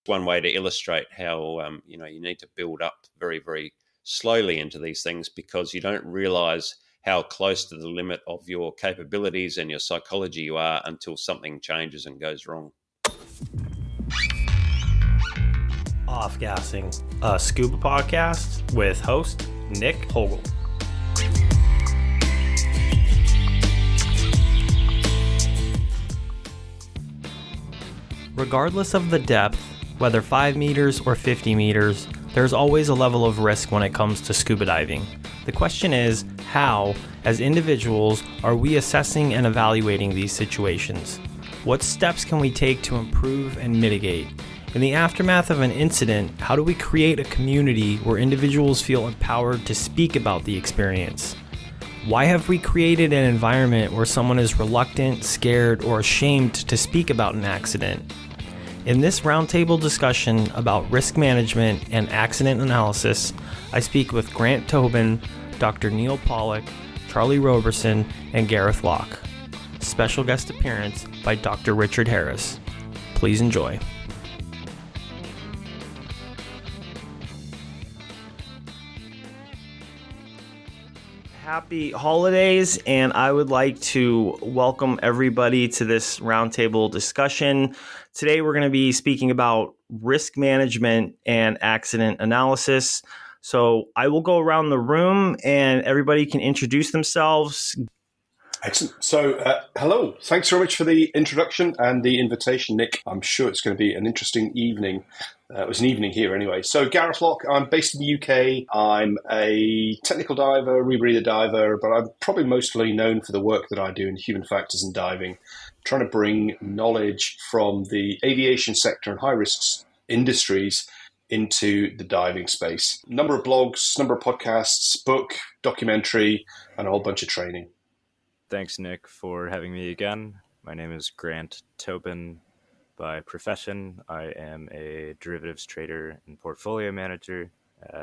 One way to illustrate how you need to build up very, very slowly into these things, because you don't realize how close to the limit of your capabilities and your psychology you are until something changes and goes wrong. Off-Gassing, a Scuba podcast with host Nick Hogel. Regardless of the depth, whether 5 meters or 50 meters, there's always a level of risk when it comes to scuba diving. The question is, how, as individuals, are we assessing and evaluating these situations? What steps can we take to improve and mitigate? In the aftermath of an incident, how do we create a community where individuals feel empowered to speak about the experience? Why have we created an environment where someone is reluctant, scared, or ashamed to speak about an accident? In this roundtable discussion about risk management and accident analysis, I speak with Grant Tobin, Dr. Neal Pollock, Charlie Roberson, and Gareth Lock. Special guest appearance by Dr. Richard Harris. Please enjoy. Happy holidays, and I would like to welcome everybody to this roundtable discussion. Today we're going to be speaking about risk management and accident analysis. So I will go around the room and everybody can introduce themselves. Excellent. So, hello. Thanks very much for the introduction and the invitation, Nick. I'm sure it's going to be an interesting evening. It was an evening here anyway. So, Gareth Lock, I'm based in the UK. I'm a technical diver, rebreather diver, but I'm probably mostly known for the work that I do in human factors and diving, trying to bring knowledge from the aviation sector and high-risk industries into the diving space. Number of blogs, number of podcasts, book, documentary, and a whole bunch of training. Thanks, Nick, for having me again. My name is Grant Tobin. By profession, I am a derivatives trader and portfolio manager,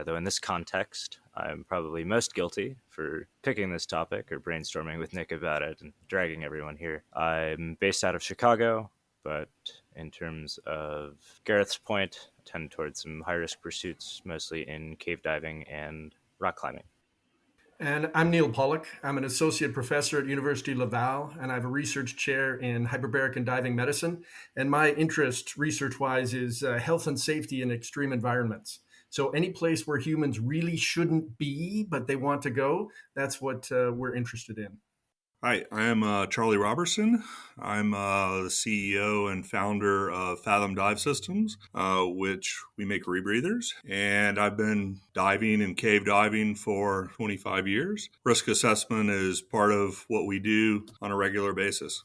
though in this context, I'm probably most guilty for picking this topic or brainstorming with Nick about it and dragging everyone here. I'm based out of Chicago, but in terms of Gareth's point, I tend towards some high-risk pursuits, mostly in cave diving and rock climbing. And I'm Neal Pollock. I'm an associate professor at University Laval, and I have a research chair in hyperbaric and diving medicine. And my interest research-wise is health and safety in extreme environments. So any place where humans really shouldn't be, but they want to go, that's what we're interested in. Hi, I am Charlie Roberson. I'm the CEO and founder of Fathom Dive Systems, which we make rebreathers. And I've been diving and cave diving for 25 years. Risk assessment is part of what we do on a regular basis.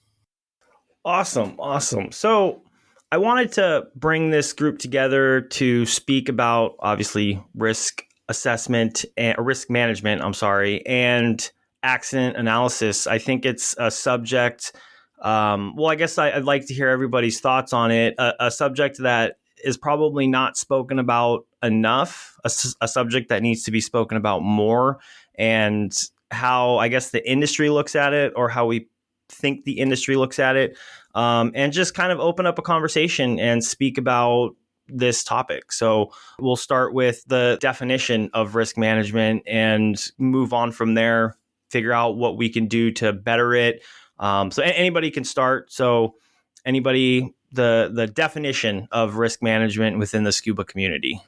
Awesome. So I wanted to bring this group together to speak about, obviously, risk assessment and risk management, and accident analysis. I think it's a subject, I guess I'd like to hear everybody's thoughts on it, a subject that is probably not spoken about enough, a subject that needs to be spoken about more, and how, I guess, the industry looks at it, or how we think the industry looks at it, and just kind of open up a conversation and speak about this topic. So we'll start with the definition of risk management and move on from there, figure out what we can do to better it. So anybody can start. So anybody, the definition of risk management within the scuba community.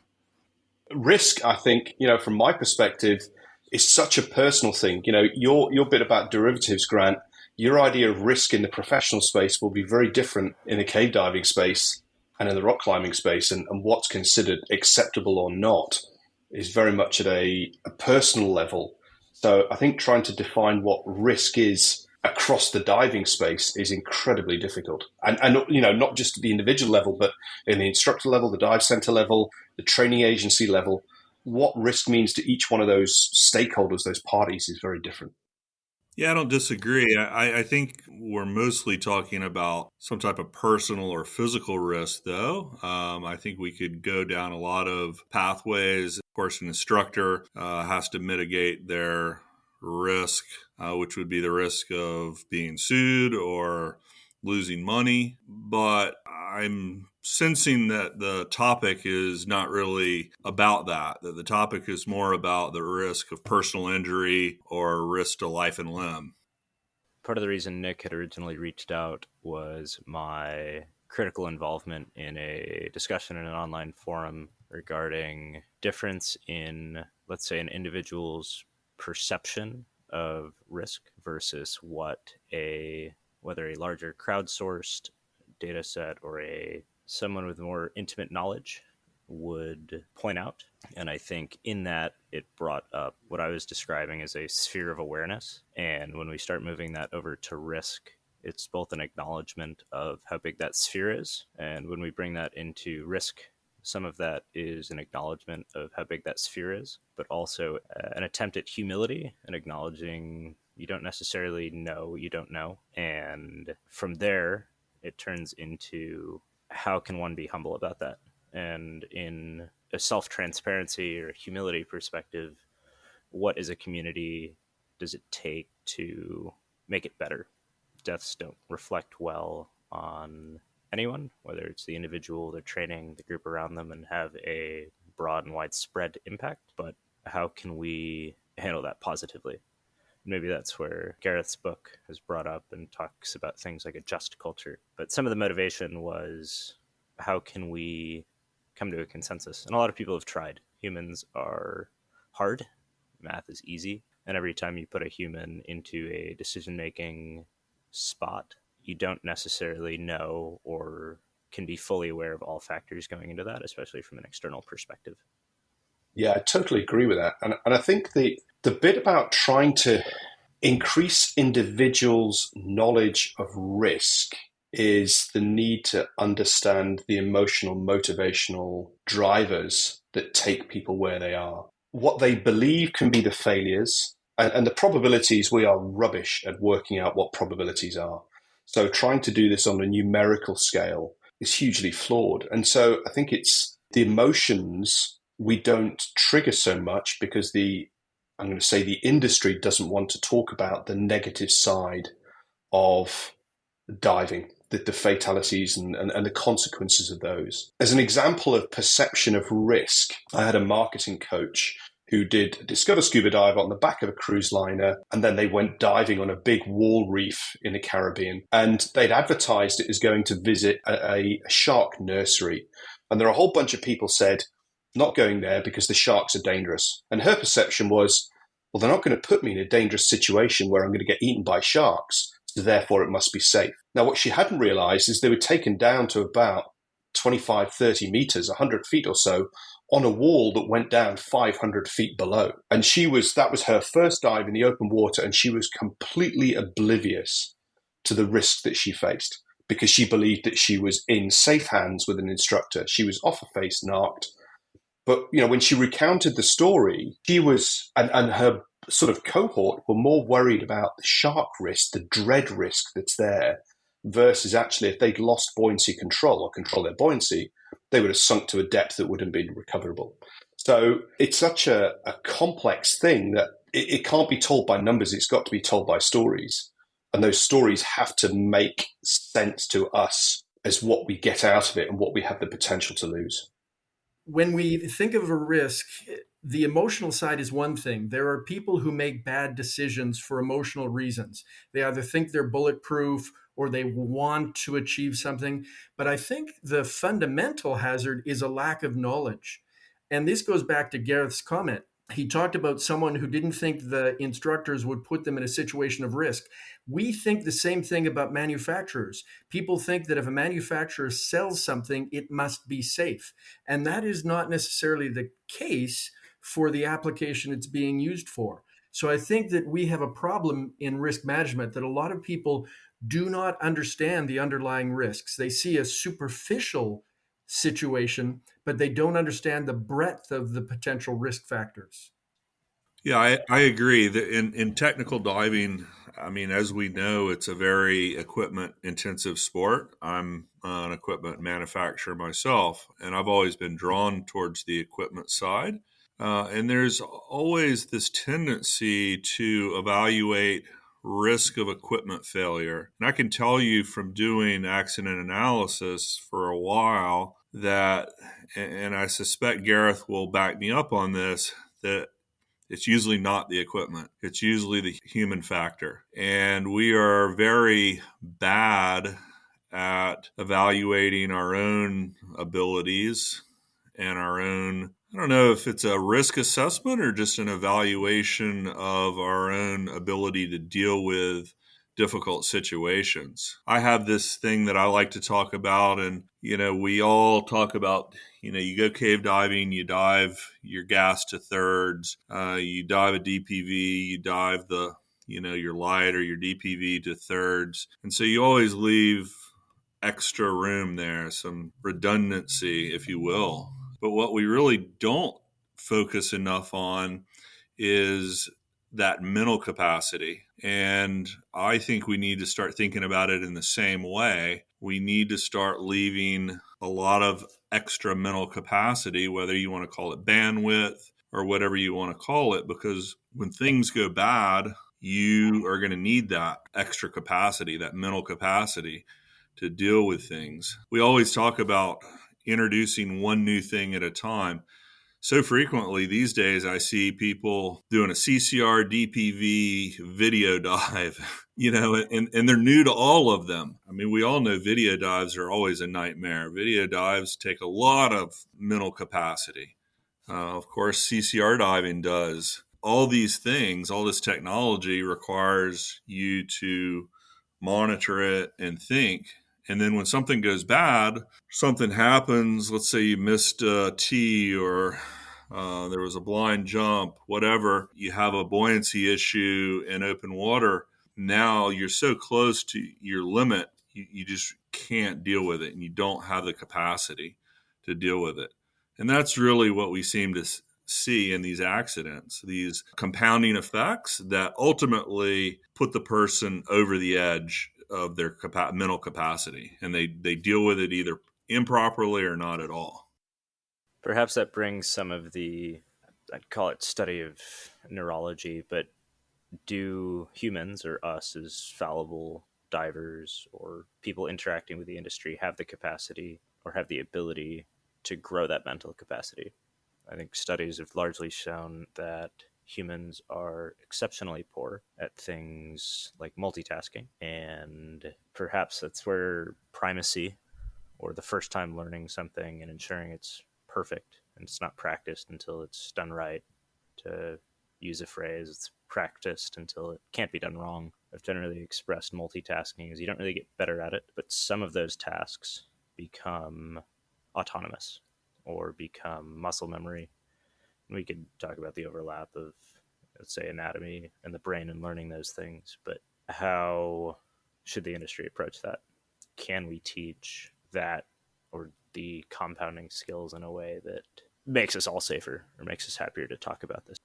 Risk, I think, from my perspective, is such a personal thing. Your bit about derivatives, Grant, your idea of risk in the professional space will be very different in the cave diving space and in the rock climbing space. And what's considered acceptable or not is very much at a personal level. So I think trying to define what risk is across the diving space is incredibly difficult. And not just at the individual level, but in the instructor level, the dive center level, the training agency level, what risk means to each one of those stakeholders, those parties, is very different. Yeah, I don't disagree. I think we're mostly talking about some type of personal or physical risk, though. I think we could go down a lot of pathways. Of course, an instructor has to mitigate their risk, which would be the risk of being sued or losing money, but I'm sensing that the topic is not really about that the topic is more about the risk of personal injury or risk to life and limb. Part of the reason Nick had originally reached out was my critical involvement in a discussion in an online forum regarding difference in, let's say, an individual's perception of risk versus whether a larger crowdsourced data set or someone with more intimate knowledge would point out. And I think in that it brought up what I was describing as a sphere of awareness. And when we start moving that over to risk, it's both an acknowledgement of how big that sphere is. And when we bring that into risk, some of that is an acknowledgement of how big that sphere is, but also an attempt at humility and acknowledging you don't necessarily know what you don't know. And from there, it turns into how can one be humble about that? And in a self-transparency or humility perspective, what as a community does it take to make it better? Deaths don't reflect well on anyone, whether it's the individual they're training, the group around them, and have a broad and widespread impact. But how can we handle that positively? Maybe that's where Gareth's book has brought up and talks about things like a just culture. But some of the motivation was, how can we come to a consensus? And a lot of people have tried. Humans are hard. Math is easy. And every time you put a human into a decision-making spot, you don't necessarily know or can be fully aware of all factors going into that, especially from an external perspective. Yeah, I totally agree with that. And I think the bit about trying to increase individuals' knowledge of risk is the need to understand the emotional, motivational drivers that take people where they are. What they believe can be the failures and the probabilities. We are rubbish at working out what probabilities are. So trying to do this on a numerical scale is hugely flawed. And so I think it's the emotions we don't trigger so much because I'm going to say the industry doesn't want to talk about the negative side of diving, the fatalities and the consequences of those. As an example of perception of risk, I had a marketing coach who did discover scuba dive on the back of a cruise liner, and then they went diving on a big wall reef in the Caribbean. And they'd advertised it as going to visit a shark nursery. And there are a whole bunch of people said, not going there because the sharks are dangerous. And her perception was, well, they're not going to put me in a dangerous situation where I'm going to get eaten by sharks, so therefore it must be safe. Now, what she hadn't realized is they were taken down to about 25, 30 meters, 100 feet or so, on a wall that went down 500 feet below. And that was her first dive in the open water, and she was completely oblivious to the risk that she faced because she believed that she was in safe hands with an instructor. She was off her face, narked. But, when she recounted the story, she was, and her sort of cohort were more worried about the shark risk, the dread risk that's there, versus actually if they'd lost buoyancy control or control their buoyancy, they would have sunk to a depth that wouldn't have been recoverable. So it's such a complex thing that it can't be told by numbers. It's got to be told by stories. And those stories have to make sense to us as what we get out of it and what we have the potential to lose. When we think of a risk, the emotional side is one thing. There are people who make bad decisions for emotional reasons. They either think they're bulletproof or they want to achieve something. But I think the fundamental hazard is a lack of knowledge. And this goes back to Gareth's comment. He talked about someone who didn't think the instructors would put them in a situation of risk. We think the same thing about manufacturers. People think that if a manufacturer sells something, it must be safe. And that is not necessarily the case for the application it's being used for. So I think that we have a problem in risk management that a lot of people do not understand the underlying risks. They see a superficial situation, but they don't understand the breadth of the potential risk factors. Yeah, I agree that in technical diving, I mean, as we know, it's a very equipment intensive sport. I'm an equipment manufacturer myself, and I've always been drawn towards the equipment side. And there's always this tendency to evaluate risk of equipment failure. And I can tell you from doing accident analysis for a while that, and I suspect Gareth will back me up on this, that it's usually not the equipment. It's usually the human factor. And we are very bad at evaluating our own abilities and our own, I don't know if it's a risk assessment or just an evaluation of our own ability to deal with difficult situations. I have this thing that I like to talk about, and, we all talk about, you go cave diving, you dive your gas to thirds, you dive a DPV, you dive your light or your DPV to thirds. And so you always leave extra room there, some redundancy, if you will. But what we really don't focus enough on is that mental capacity. And I think we need to start thinking about it in the same way. We need to start leaving a lot of extra mental capacity, whether you want to call it bandwidth or whatever you want to call it, because when things go bad, you are going to need that extra capacity, that mental capacity to deal with things. We always talk about introducing one new thing at a time. So frequently these days, I see people doing a CCR DPV video dive, and they're new to all of them. I mean, we all know video dives are always a nightmare. Video dives take a lot of mental capacity. Of course, CCR diving does. All these things, all this technology requires you to monitor it and think. And then when something goes bad, something happens, let's say you missed a tee or there was a blind jump, whatever, you have a buoyancy issue in open water. Now you're so close to your limit, you just can't deal with it, and you don't have the capacity to deal with it. And that's really what we seem to see in these accidents, these compounding effects that ultimately put the person over the edge of their mental capacity, and they deal with it either improperly or not at all. Perhaps that brings some of the, I'd call it study of neurology, but do humans, or us as fallible divers or people interacting with the industry, have the capacity or have the ability to grow that mental capacity? I think studies have largely shown that humans are exceptionally poor at things like multitasking, and perhaps that's where primacy, or the first time learning something and ensuring it's perfect and it's not practiced until it's done right, to use a phrase, it's practiced until it can't be done wrong. I've generally expressed multitasking as you don't really get better at it, but some of those tasks become autonomous or become muscle memory. We could talk about the overlap of, let's say, anatomy and the brain and learning those things, but how should the industry approach that? Can we teach that or the compounding skills in a way that makes us all safer or makes us happier to talk about this?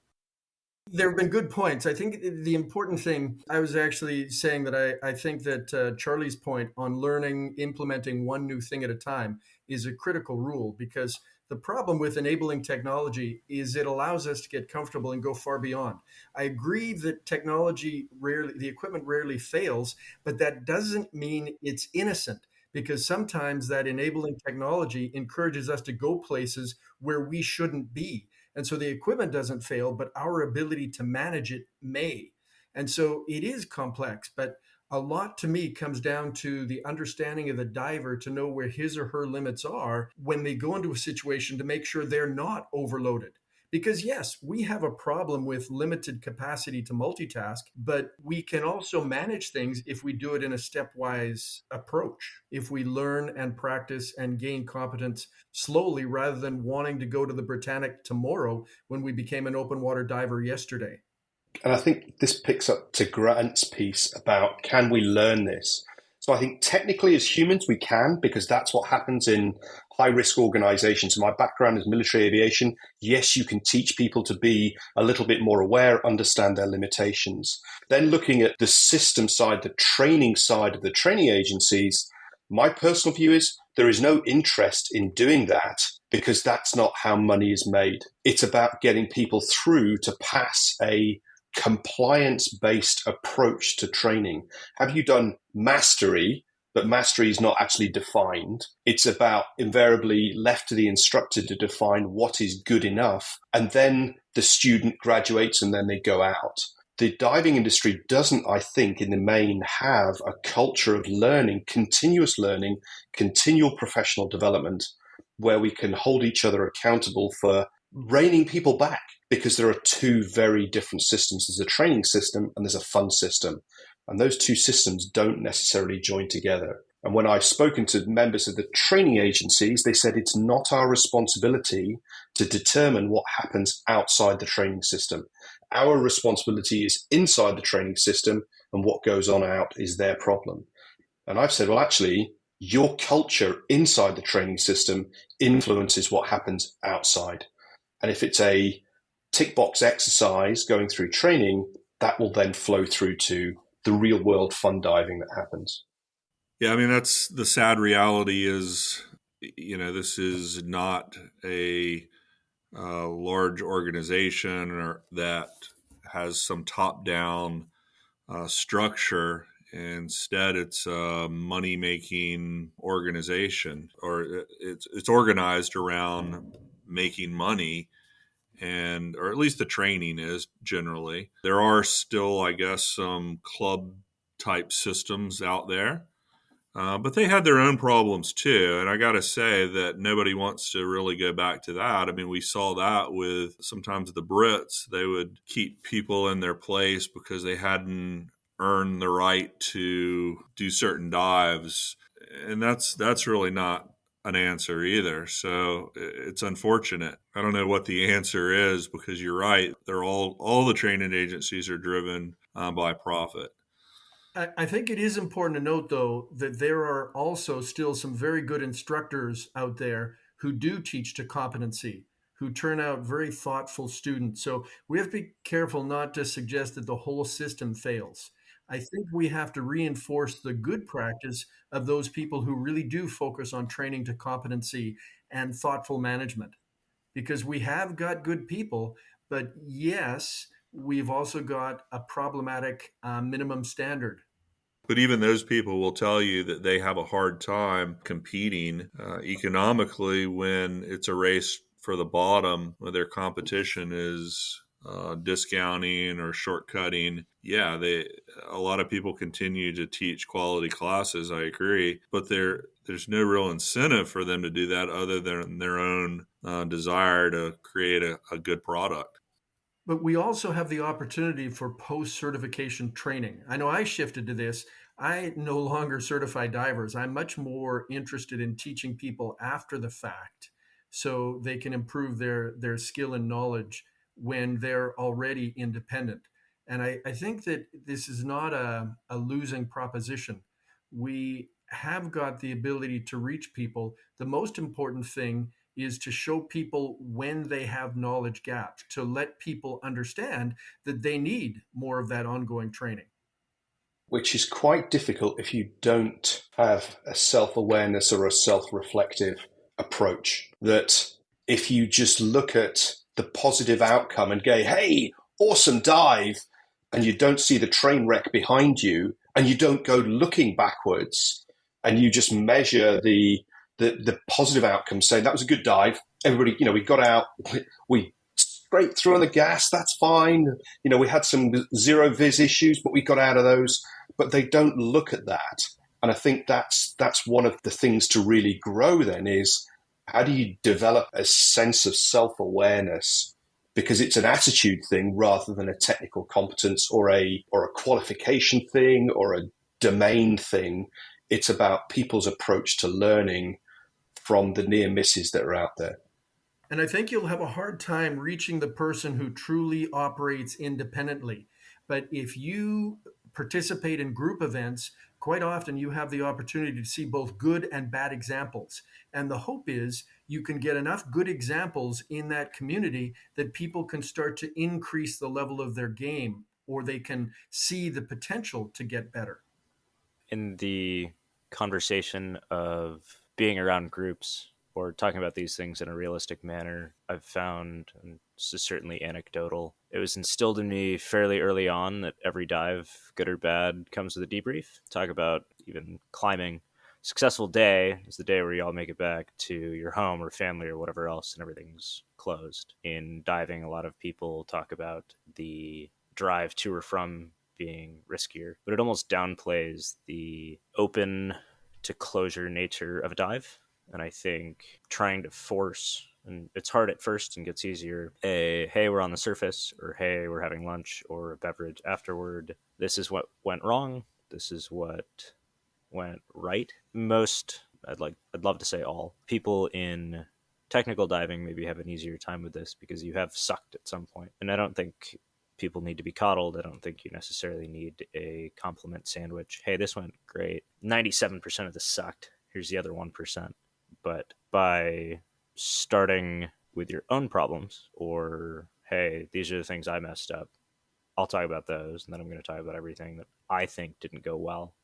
There have been good points. I think the important thing, I was actually saying that I think that Charlie's point on learning, implementing one new thing at a time is a critical rule, because the problem with enabling technology is it allows us to get comfortable and go far beyond. I agree that the equipment rarely fails, but that doesn't mean it's innocent, because sometimes that enabling technology encourages us to go places where we shouldn't be. And so the equipment doesn't fail, but our ability to manage it may. And so it is complex, but a lot to me comes down to the understanding of the diver to know where his or her limits are when they go into a situation, to make sure they're not overloaded. Because yes, we have a problem with limited capacity to multitask, but we can also manage things if we do it in a stepwise approach. If we learn and practice and gain competence slowly, rather than wanting to go to the Britannic tomorrow when we became an open water diver yesterday. And I think this picks up to Grant's piece about, can we learn this? So I think technically as humans we can, because that's what happens in high-risk organizations. My background is military aviation. Yes, you can teach people to be a little bit more aware, understand their limitations. Then looking at the system side, the training side of the training agencies, my personal view is there is no interest in doing that, because that's not how money is made. It's about getting people through to pass a compliance-based approach to training? Have you done mastery, but mastery is not actually defined? It's about invariably left to the instructor to define what is good enough, and then the student graduates and then they go out. The diving industry doesn't, I think, in the main have a culture of learning, continual professional development, where we can hold each other accountable for reining people back, because there are two very different systems. There's a training system and there's a fun system. And those two systems don't necessarily join together. And when I've spoken to members of the training agencies, they said it's not our responsibility to determine what happens outside the training system. Our responsibility is inside the training system, and what goes on out is their problem. And I've said, well, actually, your culture inside the training system influences what happens outside. And if it's a tick box exercise going through training, that will then flow through to the real world fun diving that happens. Yeah, I mean, that's the sad reality is, this is not a large organization or that has some top-down structure. Instead, it's a money-making organization, or it's organized around making money, or at least the training is generally. There are still, I guess, some club-type systems out there. But they had their own problems too. And I got to say that nobody wants to really go back to that. I mean, we saw that with sometimes the Brits. They would keep people in their place because they hadn't earned the right to do certain dives. And that's really not an answer either. So it's unfortunate. I don't know what the answer is, because you're right. They're all the training agencies are driven by profit. I think it is important to note, though, that there are also still some very good instructors out there who do teach to competency, who turn out very thoughtful students. So we have to be careful not to suggest that the whole system fails. I think we have to reinforce the good practice of those people who really do focus on training to competency and thoughtful management, because we have got good people, but yes, we've also got a problematic minimum standard. But even those people will tell you that they have a hard time competing economically when it's a race for the bottom, where their competition is discounting or shortcutting. Yeah, a lot of people continue to teach quality classes. I agree, but there's no real incentive for them to do that other than their own desire to create a good product. But we also have the opportunity for post-certification training. I know I shifted to this. I no longer certify divers. I'm much more interested in teaching people after the fact so they can improve their skill and knowledge when they're already independent. And I think that this is not a losing proposition. We have got the ability to reach people. The most important thing is to show people when they have knowledge gaps, to let people understand that they need more of that ongoing training. Which is quite difficult if you don't have a self-awareness or a self-reflective approach. That if you just look at the positive outcome and go, hey, awesome dive, and you don't see the train wreck behind you, and you don't go looking backwards, and you just measure the positive outcome, saying that was a good dive. Everybody, we got out, we scraped through on the gas, that's fine. We had some zero viz issues, but we got out of those. But they don't look at that. And I think that's one of the things to really grow then is, how do you develop a sense of self-awareness? Because it's an attitude thing rather than a technical competence or a qualification thing or a domain thing. It's about people's approach to learning from the near misses that are out there. And I think you'll have a hard time reaching the person who truly operates independently. But if you participate in group events, quite often you have the opportunity to see both good and bad examples. And the hope is you can get enough good examples in that community that people can start to increase the level of their game, or they can see the potential to get better. In the conversation of being around groups, or talking about these things in a realistic manner, I've found, and this is certainly anecdotal, it was instilled in me fairly early on that every dive, good or bad, comes with a debrief. Talk about even climbing. Successful day is the day where you all make it back to your home or family or whatever else and everything's closed. In diving, a lot of people talk about the drive to or from being riskier, but it almost downplays the open to closure nature of a dive. And I think trying to force, and it's hard at first and gets easier, hey, we're on the surface, or hey, we're having lunch or a beverage afterward. This is what went wrong. This is what went right. I'd love to say all people in technical diving maybe have an easier time with this because you have sucked at some point. And I don't think people need to be coddled. I don't think you necessarily need a compliment sandwich. Hey, this went great. 97% of this sucked. Here's the other 1%. But by starting with your own problems, or hey, these are the things I messed up, I'll talk about those, and then I'm going to talk about everything that I think didn't go well.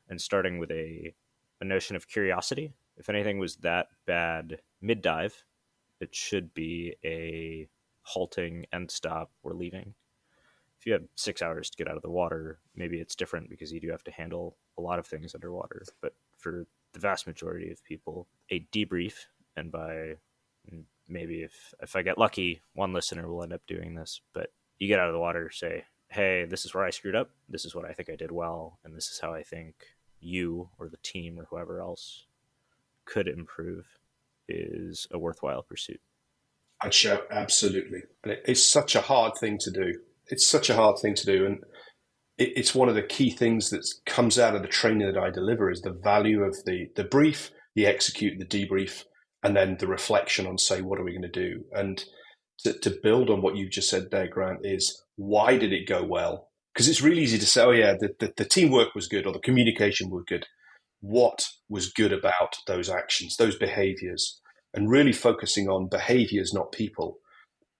And starting with a notion of curiosity. If anything was that bad mid-dive, it should be a halting, end stop, we're leaving. If you have 6 hours to get out of the water, maybe it's different because you do have to handle a lot of things underwater. But for the vast majority of people, a debrief, and by maybe if I get lucky, one listener will end up doing this, but you get out of the water, say, hey, this is where I screwed up. This is what I think I did well. And this is how I think you or the team or whoever else could improve, is a worthwhile pursuit. I'd show absolutely. And it's such a hard thing to do. It's such a hard thing to do. And it's one of the key things that comes out of the training that I deliver is the value of the brief, the execute, the debrief, and then the reflection on, say, what are we going to do? And to build on what you just said there, Grant, is why did it go well? Because it's really easy to say, oh, yeah, the teamwork was good or the communication was good. What was good about those actions, those behaviors, and really focusing on behaviors, not people.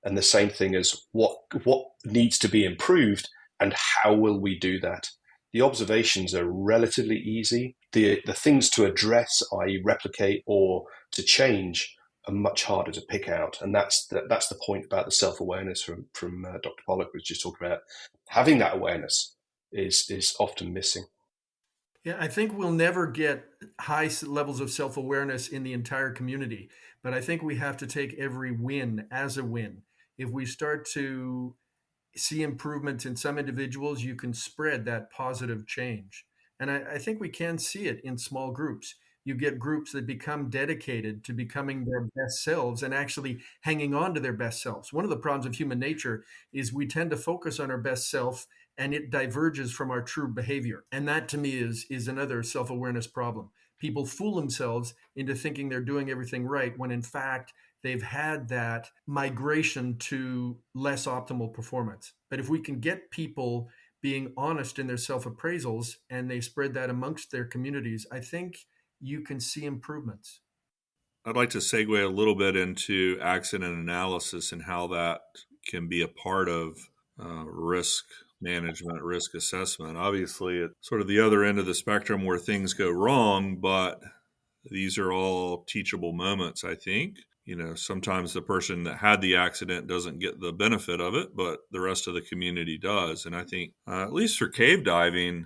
And the same thing as what needs to be improved and how will we do that? The observations are relatively easy. The things to address, i.e. replicate or to change, are much harder to pick out. And that's the point about the self-awareness from Dr. Pollock was just talking about. Having that awareness is often missing. Yeah, I think we'll never get high levels of self-awareness in the entire community, but I think we have to take every win as a win. If we start to see improvements in some individuals, you can spread that positive change. And I think we can see it in small groups. You get groups that become dedicated to becoming their best selves and actually hanging on to their best selves. One of the problems of human nature is we tend to focus on our best self and it diverges from our true behavior. And that to me is another self-awareness problem. People fool themselves into thinking they're doing everything right when in fact they've had that migration to less optimal performance. But if we can get people being honest in their self-appraisals and they spread that amongst their communities, I think you can see improvements. I'd like to segue a little bit into accident analysis and how that can be a part of risk management, risk assessment. Obviously, it's sort of the other end of the spectrum where things go wrong, but these are all teachable moments, I think. You know, sometimes the person that had the accident doesn't get the benefit of it, but the rest of the community does. And I think, at least for cave diving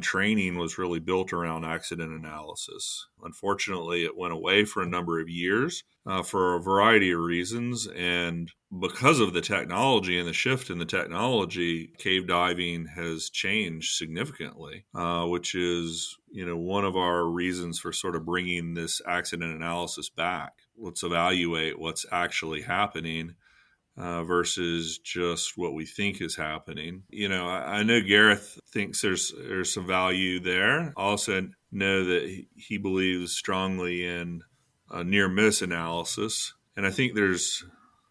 training was really built around accident analysis. Unfortunately, it went away for a number of years for a variety of reasons. And because of the technology and the shift in the technology, cave diving has changed significantly, which is, you know, one of our reasons for sort of bringing this accident analysis back. Let's evaluate what's actually happening versus just what we think is happening. You know, I know Gareth thinks there's some value there. I also know that he believes strongly in near miss analysis, and I think there's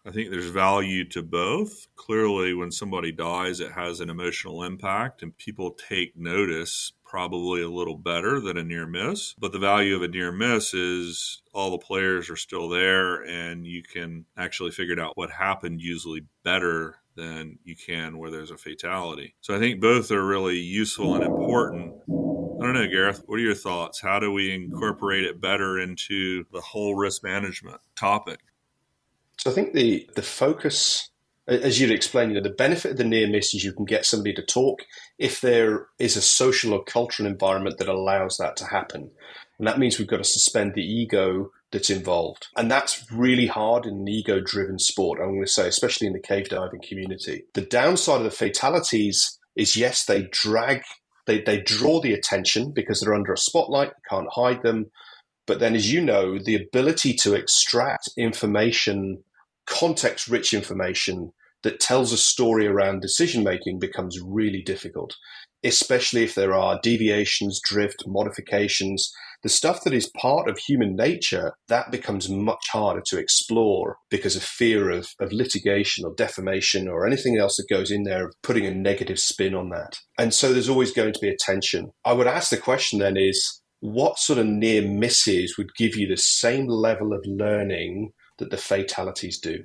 value to both. Clearly, when somebody dies, it has an emotional impact, and people take notice probably a little better than a near miss. But the value of a near miss is all the players are still there, and you can actually figure out what happened usually better than you can where there's a fatality. So I think both are really useful and important. I don't know, Gareth, what are your thoughts? How do we incorporate it better into the whole risk management topic? So I think the focus, as you'd explained, the benefit of the near miss is you can get somebody to talk if there is a social or cultural environment that allows that to happen. And that means we've got to suspend the ego that's involved. And that's really hard in an ego-driven sport, I'm going to say, especially in the cave diving community. The downside of the fatalities is, yes, they draw the attention because they're under a spotlight, you can't hide them. But then, as you know, the ability to extract information, context-rich information that tells a story around decision-making becomes really difficult, especially if there are deviations, drift, modifications. The stuff that is part of human nature, that becomes much harder to explore because of fear of litigation or defamation or anything else that goes in there, putting a negative spin on that. And so there's always going to be a tension. I would ask the question then is, what sort of near misses would give you the same level of learning that the fatalities do?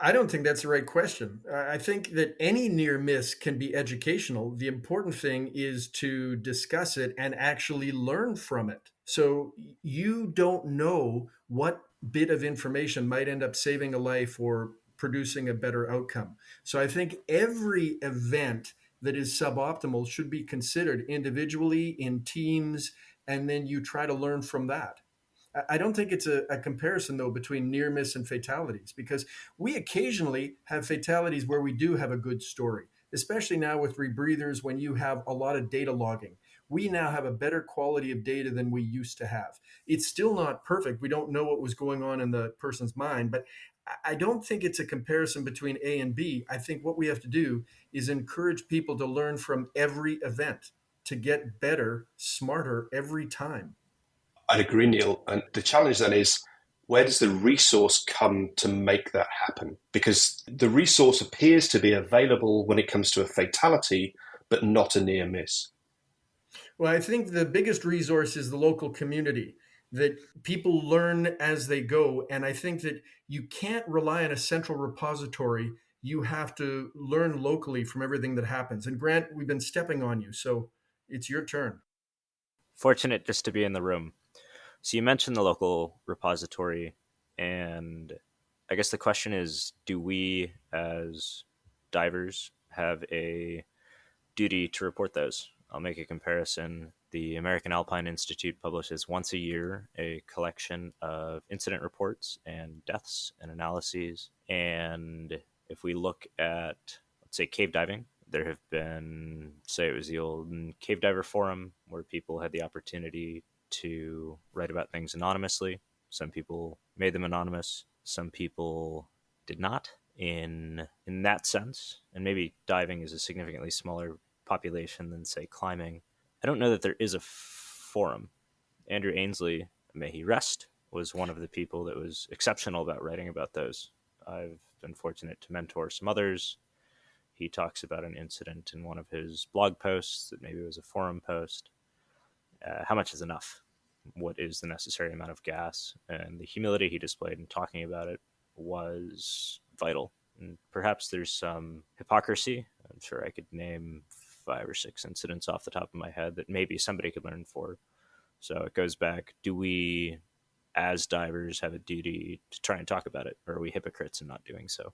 I don't think that's the right question. I think that any near miss can be educational. The important thing is to discuss it and actually learn from it. So you don't know what bit of information might end up saving a life or producing a better outcome. So I think every event that is suboptimal should be considered individually, in teams, and then you try to learn from that. I don't think it's a comparison, though, between near miss and fatalities, because we occasionally have fatalities where we do have a good story, especially now with rebreathers when you have a lot of data logging. We now have a better quality of data than we used to have. It's still not perfect. We don't know what was going on in the person's mind, but I don't think it's a comparison between A and B. I think what we have to do is encourage people to learn from every event to get better, smarter every time. I'd agree, Neil. And the challenge then is, where does the resource come to make that happen? Because the resource appears to be available when it comes to a fatality, but not a near miss. Well, I think the biggest resource is the local community, that people learn as they go. And I think that you can't rely on a central repository. You have to learn locally from everything that happens. And Grant, we've been stepping on you, so it's your turn. Fortunate just to be in the room. So you mentioned the local repository, and I guess the question is, do we as divers have a duty to report those? I'll make a comparison. The American Alpine Institute publishes once a year a collection of incident reports and deaths and analyses. And if we look at, let's say, cave diving, there have been, say it was the old Cave Diver Forum, where people had the opportunity to write about things anonymously. Some people made them anonymous. Some people did not. In that sense, and maybe diving is a significantly smaller population than, say, climbing, I don't know that there is a forum. Andrew Ainsley, may he rest, was one of the people that was exceptional about writing about those. I've been fortunate to mentor some others. He talks about an incident in one of his blog posts that maybe was a forum post. How much is enough? What is the necessary amount of gas? And the humility he displayed in talking about it was vital. And perhaps there's some hypocrisy. I'm sure I could name 5 or 6 incidents off the top of my head that maybe somebody could learn for. So it goes back, do we as divers have a duty to try and talk about it, or are we hypocrites in not doing so?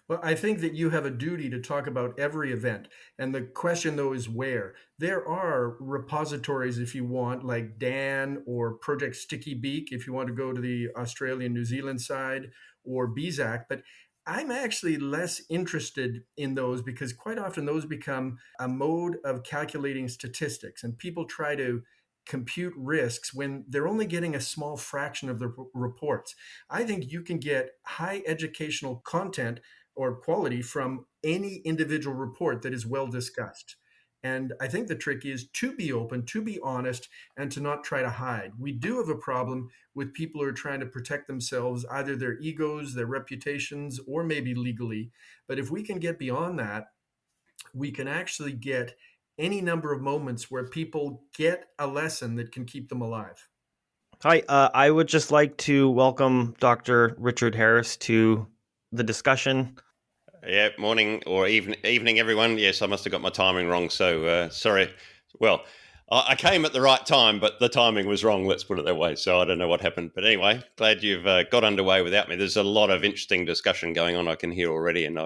Well, I think that you have a duty to talk about every event. And the question, though, is where. There are repositories, if you want, like DAN or Project Sticky Beak, if you want to go to the Australian, New Zealand side, or BZAC. But I'm actually less interested in those because quite often those become a mode of calculating statistics. And people try to compute risks when they're only getting a small fraction of the reports. I think you can get high educational content or quality from any individual report that is well discussed. And I think the trick is to be open, to be honest, and to not try to hide. We do have a problem with people who are trying to protect themselves, either their egos, their reputations, or maybe legally. But if we can get beyond that, we can actually get any number of moments where people get a lesson that can keep them alive. Hi, I would just like to welcome Dr. Richard Harris to the discussion. Yeah, morning or evening, everyone. Yes, I must have got my timing wrong. So sorry. Well, I came at the right time, but the timing was wrong. Let's put it that way. So I don't know what happened. But anyway, glad you've got underway without me. There's a lot of interesting discussion going on, I can hear already. And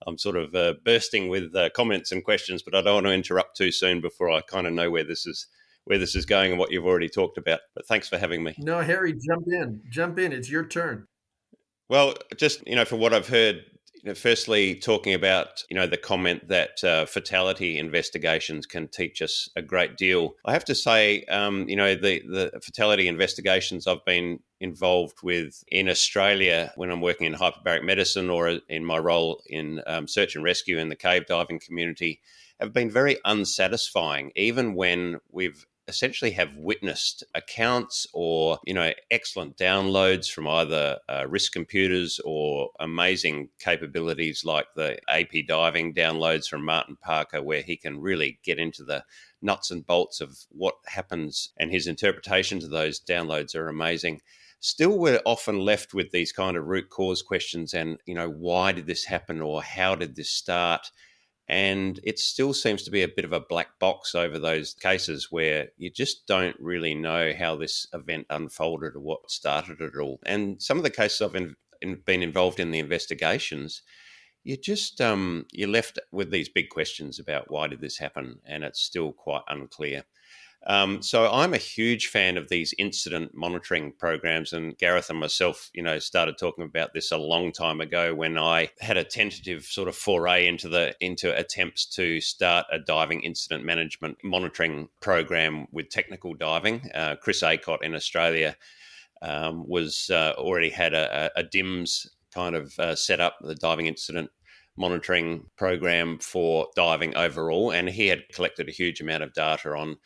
I'm sort of bursting with comments and questions, but I don't want to interrupt too soon before I kind of know where this is going and what you've already talked about. But thanks for having me. No, Harry, jump in. It's your turn. Well, just, from what I've heard, firstly, talking about, the comment that fatality investigations can teach us a great deal. I have to say, the fatality investigations I've been involved with in Australia when I'm working in hyperbaric medicine or in my role in search and rescue in the cave diving community have been very unsatisfying, even when we've essentially have witnessed accounts or, excellent downloads from either risk computers or amazing capabilities like the AP diving downloads from Martin Parker, where he can really get into the nuts and bolts of what happens, and his interpretations of those downloads are amazing. Still, we're often left with these kind of root cause questions and, why did this happen or how did this start? And it still seems to be a bit of a black box over those cases where you just don't really know how this event unfolded or what started it all. And some of the cases I've been involved in the investigations, you just you're left with these big questions about why did this happen, and it's still quite unclear. So I'm a huge fan of these incident monitoring programs, and Gareth and myself, started talking about this a long time ago when I had a tentative sort of foray into attempts to start a diving incident management monitoring program with technical diving. Chris Acott in Australia was already had a DIMS kind of set up, the diving incident monitoring program for diving overall, and he had collected a huge amount of data on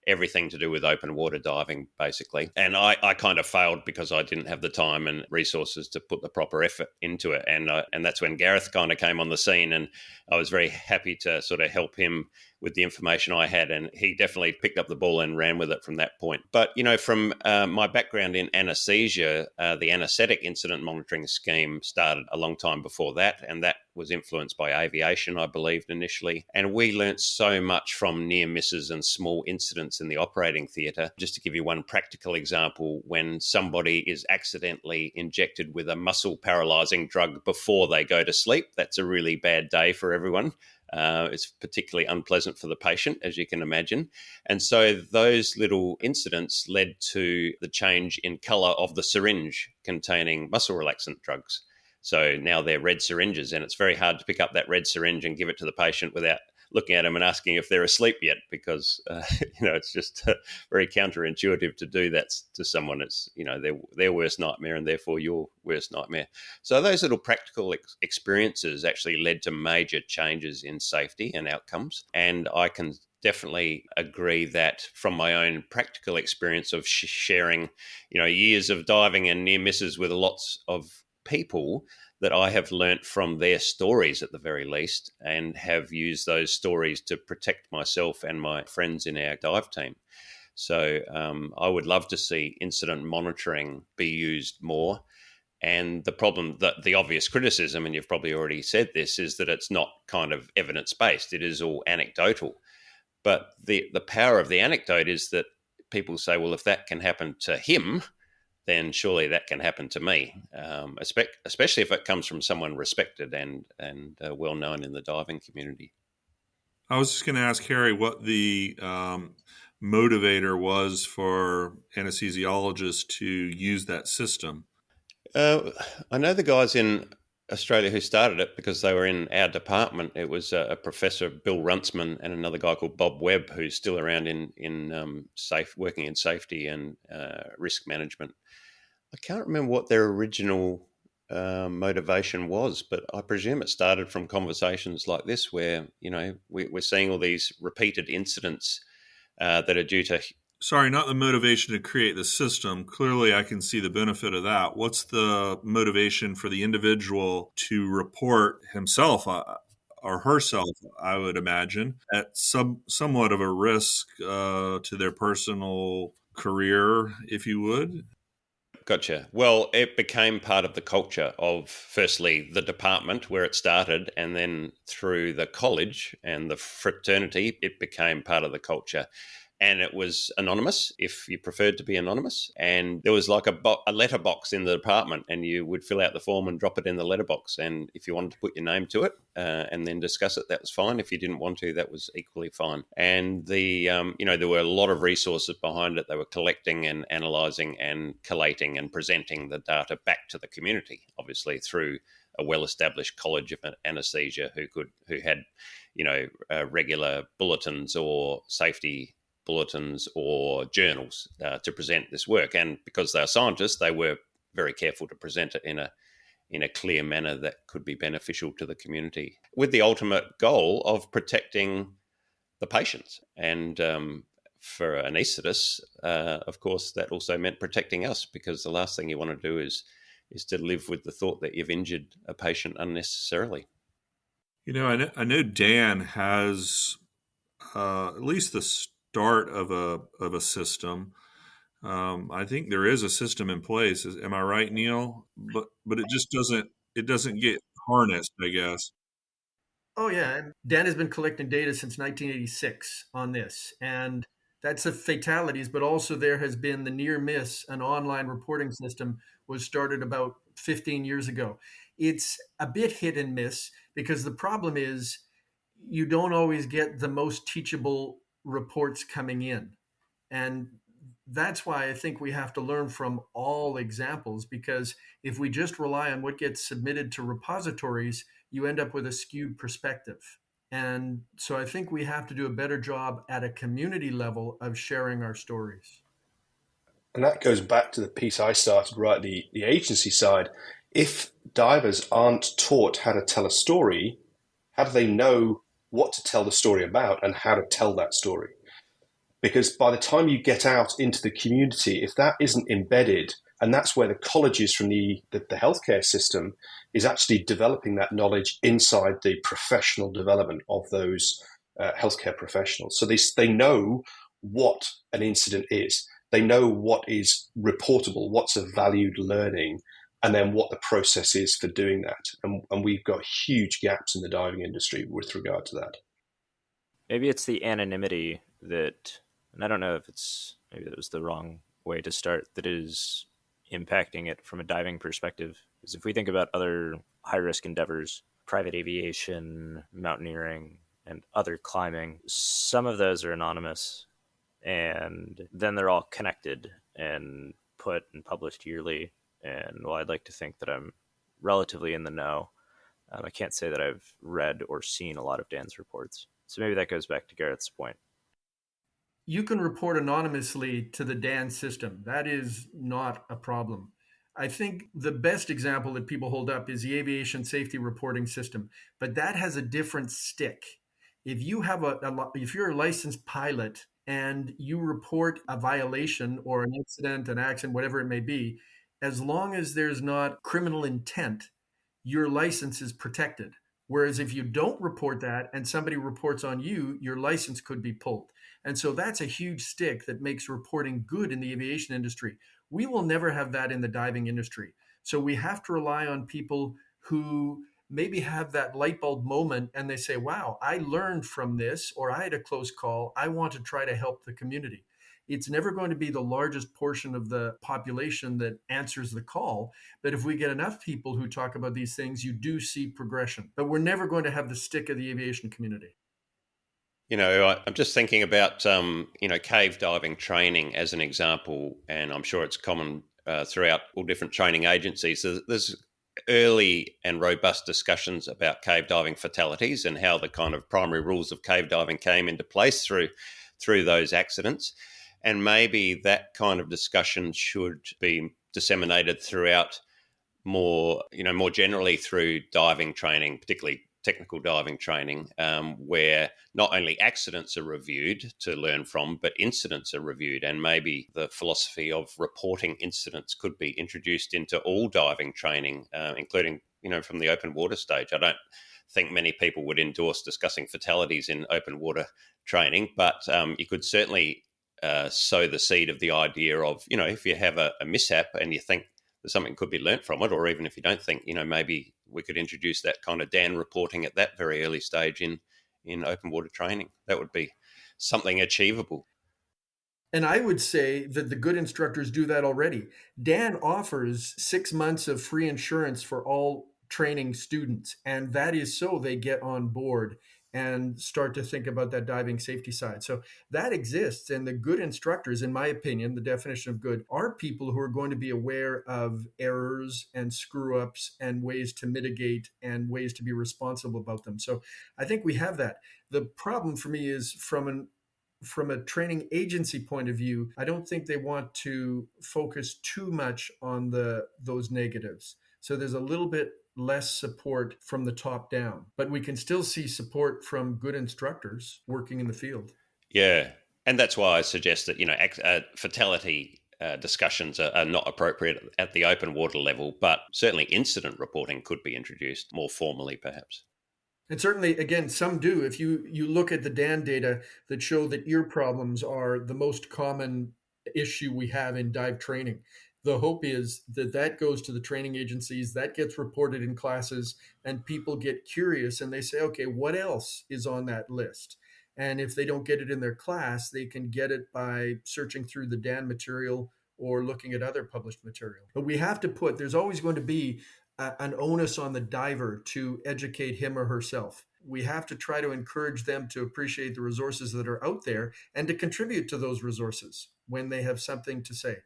everything to do with open water diving, basically. And I kind of failed because I didn't have the time and resources to put the proper effort into it. And that's when Gareth kind of came on the scene, and I was very happy to sort of help him with the information I had. And he definitely picked up the ball and ran with it from that point. But, from my background in anesthesia, the anaesthetic incident monitoring scheme started a long time before that. And that was influenced by aviation, I believed, initially. And we learnt so much from near misses and small incidents in the operating theatre. Just to give you one practical example, when somebody is accidentally injected with a muscle paralysing drug before they go to sleep, that's a really bad day for everyone. It's particularly unpleasant for the patient, as you can imagine. And so those little incidents led to the change in colour of the syringe containing muscle relaxant drugs. So now they're red syringes, and it's very hard to pick up that red syringe and give it to the patient without looking at them and asking if they're asleep yet, because, it's just very counterintuitive to do that to someone. It's, their worst nightmare and therefore your worst nightmare. So those little practical experiences actually led to major changes in safety and outcomes. And I can definitely agree that from my own practical experience of sharing, years of diving and near misses with lots of people, that I have learnt from their stories at the very least, and have used those stories to protect myself and my friends in our dive team. So I would love to see incident monitoring be used more. And the problem, the obvious criticism, and you've probably already said this, is that it's not kind of evidence-based. It is all anecdotal. But the power of the anecdote is that people say, well, if that can happen to him, then surely that can happen to me, especially if it comes from someone respected and well known in the diving community. I was just going to ask Harry what the motivator was for anesthesiologists to use that system. I know the guys in Australia who started it because they were in our department. It was a Professor Bill Runtsman and another guy called Bob Webb, who's still around in working in safety and risk management. I can't remember what their original motivation was, but I presume it started from conversations like this, where we're seeing all these repeated incidents that are due to. Sorry, not the motivation to create the system. Clearly, I can see the benefit of that. What's the motivation for the individual to report himself or herself, I would imagine, at somewhat of a risk to their personal career, if you would? Gotcha. Well, it became part of the culture of, firstly, the department where it started, and then through the college and the fraternity, it became part of the culture. and it was anonymous if you preferred to be anonymous. And there was like a letterbox in the department, and you would fill out the form and drop it in the letterbox. And if you wanted to put your name to it and then discuss it, that was fine. If you didn't want to, that was equally fine. And there were a lot of resources behind it. They were collecting and analysing and collating and presenting the data back to the community, obviously through a well-established college of anaesthesia who had regular bulletins or safety bulletins or journals to present this work. And because they are scientists, they were very careful to present it in a clear manner that could be beneficial to the community, with the ultimate goal of protecting the patients. And for anaesthetists, of course, that also meant protecting us, because the last thing you want to do is to live with the thought that you've injured a patient unnecessarily. I know Dan has at least the start of a system. I think there is a system in place. Am I right, Neal? But it just doesn't get harnessed, I guess. Oh yeah, Dan has been collecting data since 1986 on this, and that's the fatalities, but also there has been the near miss. An online reporting system was started about 15 years ago. It's a bit hit and miss because the problem is you don't always get the most teachable reports coming in. And that's why I think we have to learn from all examples, because if we just rely on what gets submitted to repositories, you end up with a skewed perspective. And so I think we have to do a better job at a community level of sharing our stories. And that goes back to the piece I started right at the agency side. If divers aren't taught how to tell a story, how do they know what to tell the story about and how to tell that story? Because by the time you get out into the community, if that isn't embedded, and that's where the colleges from the healthcare system is actually developing that knowledge inside the professional development of those healthcare professionals. So they know what an incident is. They know what is reportable, what's a valued learning, and then what the process is for doing that. And we've got huge gaps in the diving industry with regard to that. Maybe it's the anonymity that, and I don't know if maybe that was the wrong way to start, that is impacting it from a diving perspective. Because if we think about other high-risk endeavors, private aviation, mountaineering, and other climbing, some of those are anonymous, and then they're all connected and put and published yearly. And while I'd like to think that I'm relatively in the know, I can't say that I've read or seen a lot of Dan's reports. So maybe that goes back to Gareth's point. You can report anonymously to the Dan system. That is not a problem. I think the best example that people hold up is the aviation safety reporting system, but that has a different stick. If you have if you're a licensed pilot and you report a violation or an incident, an accident, whatever it may be, as long as there's not criminal intent, your license is protected. Whereas if you don't report that and somebody reports on you, your license could be pulled. And so that's a huge stick that makes reporting good in the aviation industry. We will never have that in the diving industry. So we have to rely on people who maybe have that light bulb moment and they say, wow, I learned from this, or I had a close call. I want to try to help the community. It's never going to be the largest portion of the population that answers the call. But if we get enough people who talk about these things, you do see progression. But we're never going to have the stick of the aviation community. I'm just thinking about, cave diving training as an example, and I'm sure it's common throughout all different training agencies. So there's early and robust discussions about cave diving fatalities and how the kind of primary rules of cave diving came into place through those accidents. And maybe that kind of discussion should be disseminated throughout more generally through diving training, particularly technical diving training, where not only accidents are reviewed to learn from, but incidents are reviewed. And maybe the philosophy of reporting incidents could be introduced into all diving training, including, from the open water stage. I don't think many people would endorse discussing fatalities in open water training, but you could certainly sow the seed of the idea of, if you have a mishap and you think that something could be learnt from it, or even if you don't think, maybe we could introduce that kind of Dan reporting at that very early stage in open water training. That would be something achievable. And I would say that the good instructors do that already. Dan offers 6 months of free insurance for all training students. And that is so they get on board and start to think about that diving safety side. So that exists. And the good instructors, in my opinion, the definition of good, are people who are going to be aware of errors and screw ups and ways to mitigate and ways to be responsible about them. So I think we have that. The problem for me is from a training agency point of view, I don't think they want to focus too much on those negatives. So there's a little bit less support from the top down, but we can still see support from good instructors working in the field. Yeah. And that's why I suggest that, fatality discussions are not appropriate at the open water level, but certainly incident reporting could be introduced more formally, perhaps. And certainly, again, some do. If you look at the DAN data that show that ear problems are the most common issue we have in dive training, the hope is that that goes to the training agencies, that gets reported in classes, and people get curious and they say, okay, what else is on that list? And if they don't get it in their class, they can get it by searching through the DAN material or looking at other published material. But we have to there's always going to be an onus on the diver to educate him or herself. We have to try to encourage them to appreciate the resources that are out there and to contribute to those resources when they have something to say.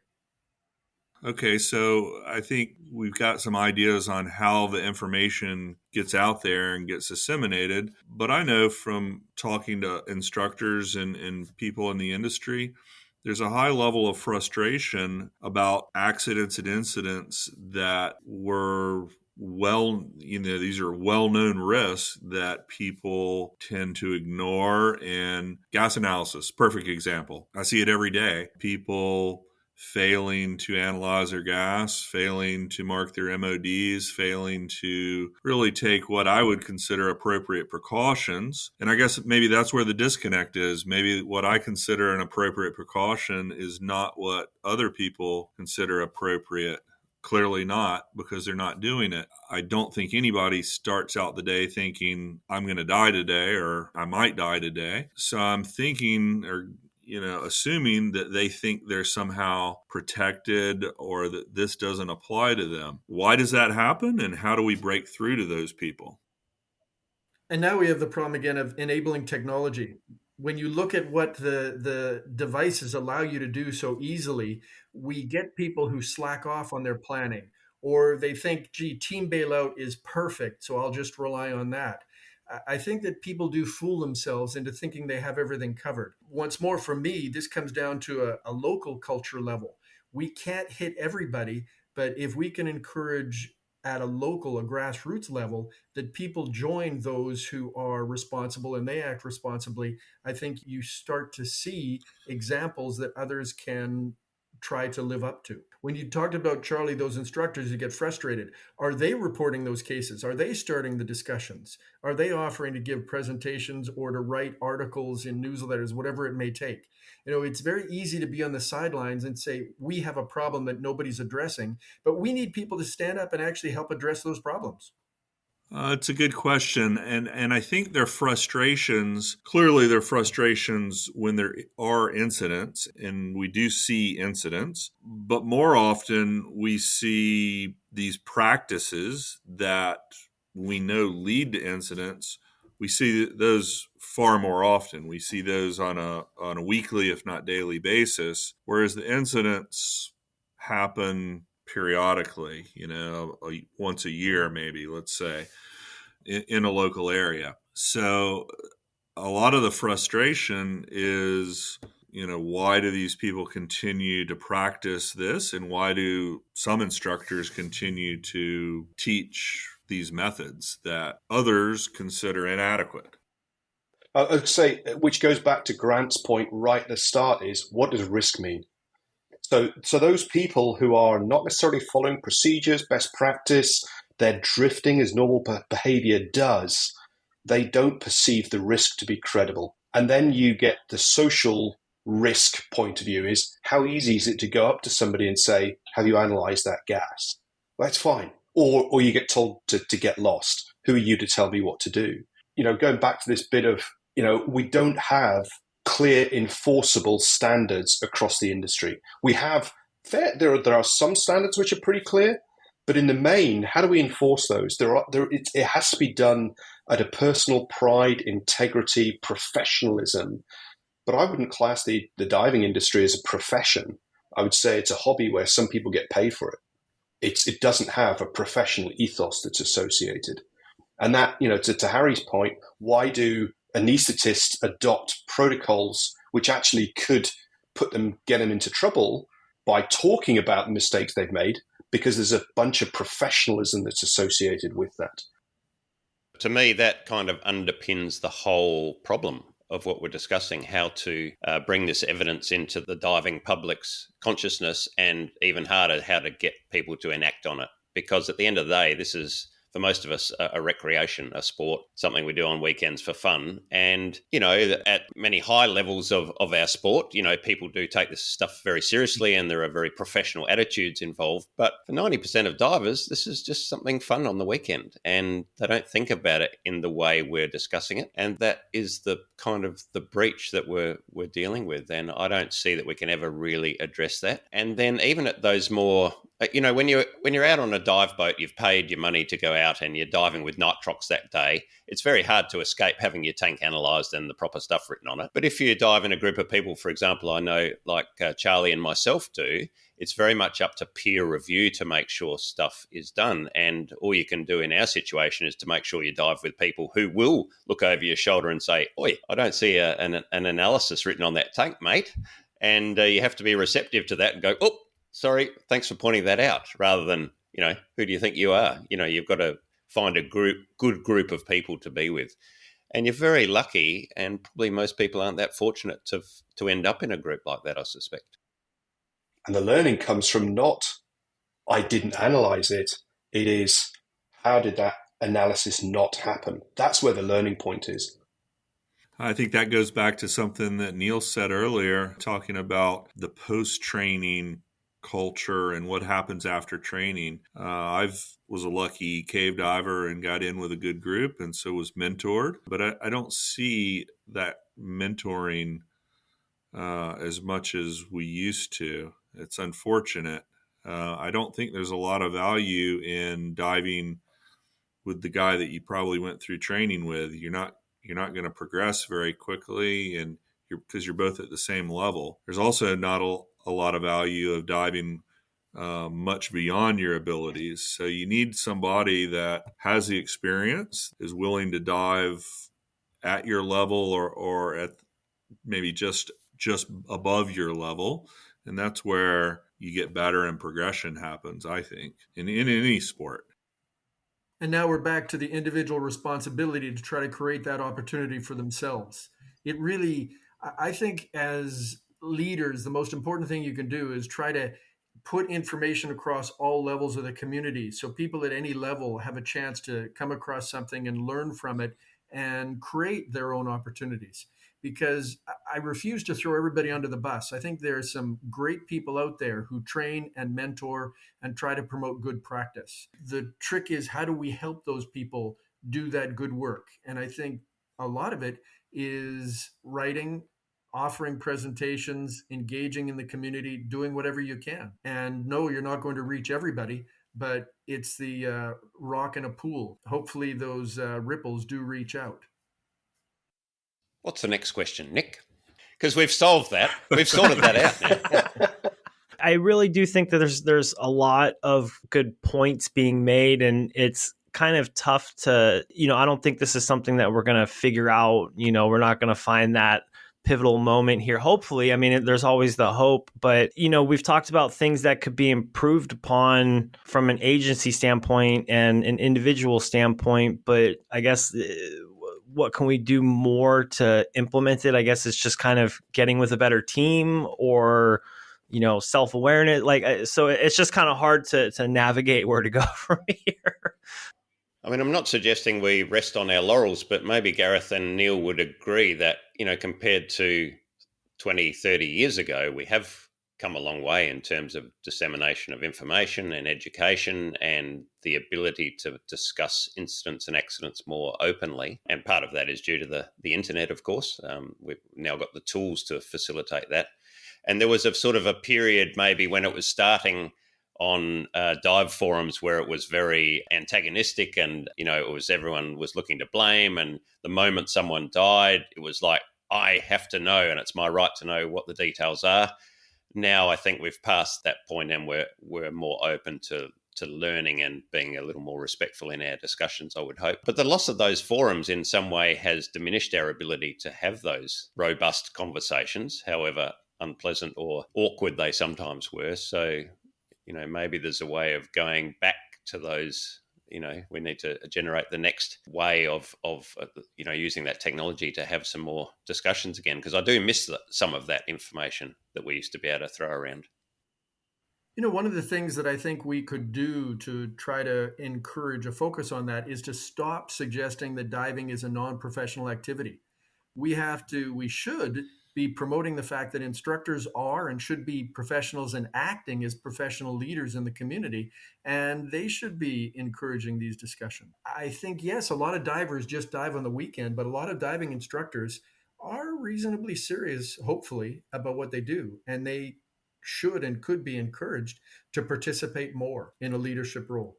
Okay, so I think we've got some ideas on how the information gets out there and gets disseminated. But I know from talking to instructors and people in the industry, there's a high level of frustration about accidents and incidents that were these are well-known risks that people tend to ignore. And gas analysis, perfect example. I see it every day. People failing to analyze their gas, failing to mark their MODs, failing to really take what I would consider appropriate precautions. And I guess maybe that's where the disconnect is. Maybe what I consider an appropriate precaution is not what other people consider appropriate. Clearly not, because they're not doing it. I don't think anybody starts out the day thinking, I'm going to die today or I might die today. So I'm thinking assuming that they think they're somehow protected or that this doesn't apply to them. Why does that happen? And how do we break through to those people? And now we have the problem again of enabling technology. When you look at what the devices allow you to do so easily, we get people who slack off on their planning, or they think, gee, team bailout is perfect, so I'll just rely on that. I think that people do fool themselves into thinking they have everything covered. Once more, for me, this comes down to a local culture level. We can't hit everybody, but if we can encourage at a grassroots level, that people join those who are responsible and they act responsibly, I think you start to see examples that others can try to live up to. When you talked about, Charlie, those instructors who get frustrated, are they reporting those cases? Are they starting the discussions? Are they offering to give presentations or to write articles in newsletters, whatever it may take? It's very easy to be on the sidelines and say, we have a problem that nobody's addressing, but we need people to stand up and actually help address those problems. It's a good question. And I think their frustrations when there are incidents, and we do see incidents, but more often we see these practices that we know lead to incidents. We see those far more often. We see those on a weekly, if not daily basis, whereas the incidents happen periodically, once a year, maybe, let's say, in a local area. So a lot of the frustration is, why do these people continue to practice this? And why do some instructors continue to teach these methods that others consider inadequate? I would say, which goes back to Grant's point right at the start, is what does risk mean? So those people who are not necessarily following procedures, best practice, they're drifting as normal behavior does, they don't perceive the risk to be credible. And then you get the social risk point of view is, how easy is it to go up to somebody and say, have you analyzed that gas? Well, that's fine. Or you get told to get lost. Who are you to tell me what to do? Going back to this bit of, we don't have clear, enforceable standards across the industry. We have there are some standards which are pretty clear, but in the main, how do we enforce those? It has to be done at a personal pride, integrity, professionalism. But I wouldn't class the diving industry as a profession. I would say it's a hobby where some people get paid for it. It doesn't have a professional ethos that's associated. And that, to Harry's point, why do anaesthetists adopt protocols which actually could get them into trouble by talking about the mistakes they've made? Because there's a bunch of professionalism that's associated with that. To me, that kind of underpins the whole problem of what we're discussing, how to bring this evidence into the diving public's consciousness, and even harder, how to get people to enact on it. Because at the end of the day, this is, for most of us, a recreation, a sport, something we do on weekends for fun. And, at many high levels of our sport, people do take this stuff very seriously and there are very professional attitudes involved. But for 90% of divers, this is just something fun on the weekend, and they don't think about it in the way we're discussing it. And that is the kind of the breach that we're dealing with. And I don't see that we can ever really address that. And then even at those more, when you're out on a dive boat, you've paid your money to go out and you're diving with nitrox that day, it's very hard to escape having your tank analysed and the proper stuff written on it. But if you dive in a group of people, for example, I know like Charlie and myself do, it's very much up to peer review to make sure stuff is done. And all you can do in our situation is to make sure you dive with people who will look over your shoulder and say, "Oi, I don't see an analysis written on that tank, mate." And you have to be receptive to that and go, "Oh, sorry, thanks for pointing that out," rather than, who do you think you are? You've got to find a good group of people to be with. And you're very lucky, and probably most people aren't that fortunate to end up in a group like that, I suspect. And the learning comes from not, I didn't analyze it. It is, how did that analysis not happen? That's where the learning point is. I think that goes back to something that Neal said earlier, talking about the post-training culture and what happens after training. I was a lucky cave diver and got in with a good group, and so was mentored. But I don't see that mentoring as much as we used to. It's unfortunate. I don't think there's a lot of value in diving with the guy that you probably went through training with. You're not going to progress very quickly, and because you're both at the same level. There's also not a lot of value of diving much beyond your abilities. So you need somebody that has the experience, is willing to dive at your level or at maybe just above your level. And that's where you get better and progression happens, I think, in any sport. And now we're back to the individual responsibility to try to create that opportunity for themselves. It really, I think as leaders, the most important thing you can do is try to put information across all levels of the community so people at any level have a chance to come across something and learn from it and create their own opportunities. Because I refuse to throw everybody under the bus. I think there are some great people out there who train and mentor and try to promote good practice. The trick is, how do we help those people do that good work? And I think a lot of it is writing, offering presentations, engaging in the community, doing whatever you can. And no, you're not going to reach everybody, but it's the rock in a pool. Hopefully those ripples do reach out. What's the next question, Nick? Because we've solved that. We've sorted that out now. I really do think that there's a lot of good points being made, and it's kind of tough to, I don't think this is something that we're going to figure out. We're not going to find that pivotal moment here. Hopefully, there's always the hope, but we've talked about things that could be improved upon from an agency standpoint and an individual standpoint, but I guess what can we do more to implement it? I guess it's just kind of getting with a better team or, self-awareness. So it's just kind of hard to navigate where to go from here. I'm not suggesting we rest on our laurels, but maybe Gareth and Neal would agree that, compared to 20, 30 years ago, we have come a long way in terms of dissemination of information and education and the ability to discuss incidents and accidents more openly. And part of that is due to the internet, of course. We've now got the tools to facilitate that. And there was a sort of a period maybe when it was starting on dive forums where it was very antagonistic, and everyone was looking to blame, and the moment someone died it was like, I have to know and it's my right to know what the details are. Now I think we've passed that point and we're more open to learning and being a little more respectful in our discussions, I would hope. But the loss of those forums in some way has diminished our ability to have those robust conversations, however unpleasant or awkward they sometimes were. So maybe there's a way of going back to those. We need to generate the next way of using that technology to have some more discussions again, because I do miss some of that information that we used to be able to throw around. One of the things that I think we could do to try to encourage a focus on that is to stop suggesting that diving is a non-professional activity. We should be promoting the fact that instructors are and should be professionals and acting as professional leaders in the community, and they should be encouraging these discussions. I think, yes, a lot of divers just dive on the weekend, but a lot of diving instructors are reasonably serious, hopefully, about what they do, and they should and could be encouraged to participate more in a leadership role.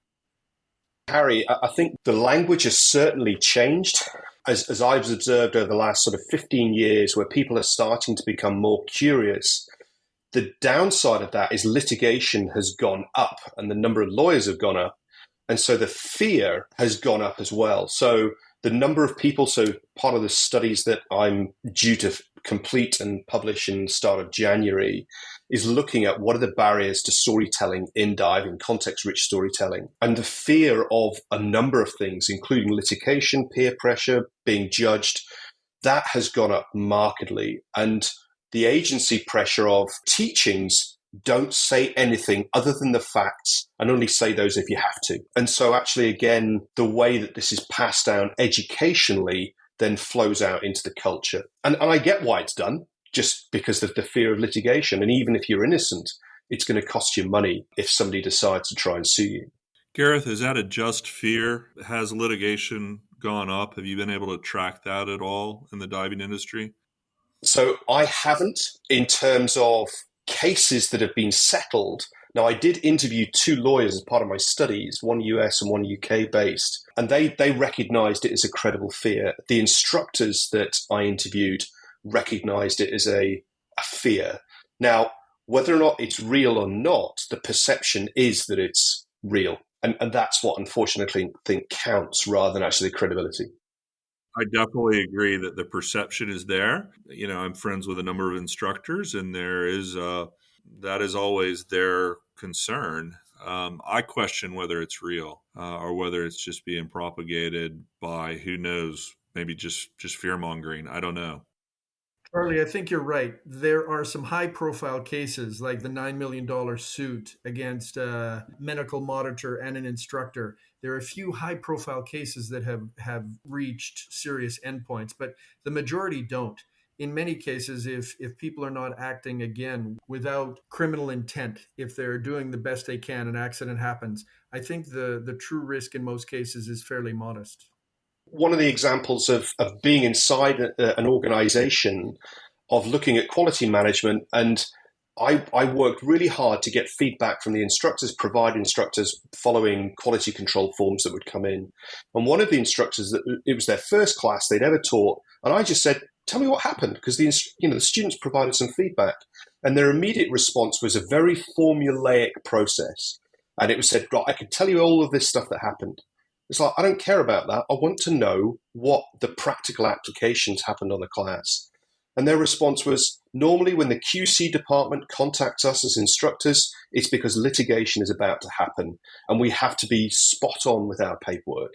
Harry, I think the language has certainly changed, as I've observed over the last sort of 15 years, where people are starting to become more curious. The downside of that is litigation has gone up and the number of lawyers have gone up. And so the fear has gone up as well. So the number of people, so part of the studies that I'm due to complete and publish in the start of January is looking at what are the barriers to storytelling in diving, context-rich storytelling, and the fear of a number of things, including litigation, peer pressure, being judged, that has gone up markedly. And the agency pressure of teachings don't say anything other than the facts and only say those if you have to. And so actually, again, the way that this is passed down educationally then flows out into the culture. And I get why it's done, just because of the fear of litigation. And even if you're innocent, it's going to cost you money if somebody decides to try and sue you. Gareth, is that a just fear? Has litigation gone up? Have you been able to track that at all in the diving industry? So I haven't, in terms of cases that have been settled. Now, I did interview 2 lawyers as part of my studies, one US and one UK based, and they recognized it as a credible fear. The instructors that I interviewed recognized it as a fear. Now, whether or not it's real or not, the perception is that it's real. And that's what, unfortunately, I think counts rather than actually credibility. I definitely agree that the perception is there. I'm friends with a number of instructors, and that is always their concern. I question whether it's real or whether it's just being propagated by, who knows, maybe just fear-mongering. I don't know. Charlie, I think you're right. There are some high-profile cases, like the $9 million suit against a medical monitor and an instructor. There are a few high-profile cases that have reached serious endpoints, but the majority don't. In many cases, if people are not acting, again, without criminal intent, if they're doing the best they can, an accident happens, I think the true risk in most cases is fairly modest. One of the examples of being inside an organization, of looking at quality management, and I worked really hard to get feedback from the instructors, provide instructors following quality control forms that would come in. And one of the instructors, it was their first class they'd ever taught, and I just said, tell me what happened, because the students provided some feedback. And their immediate response was a very formulaic process. And it was said, right, I can tell you all of this stuff that happened. It's like, I don't care about that. I want to know what the practical applications happened on the class. And their response was, normally when the QC department contacts us as instructors, it's because litigation is about to happen and we have to be spot on with our paperwork.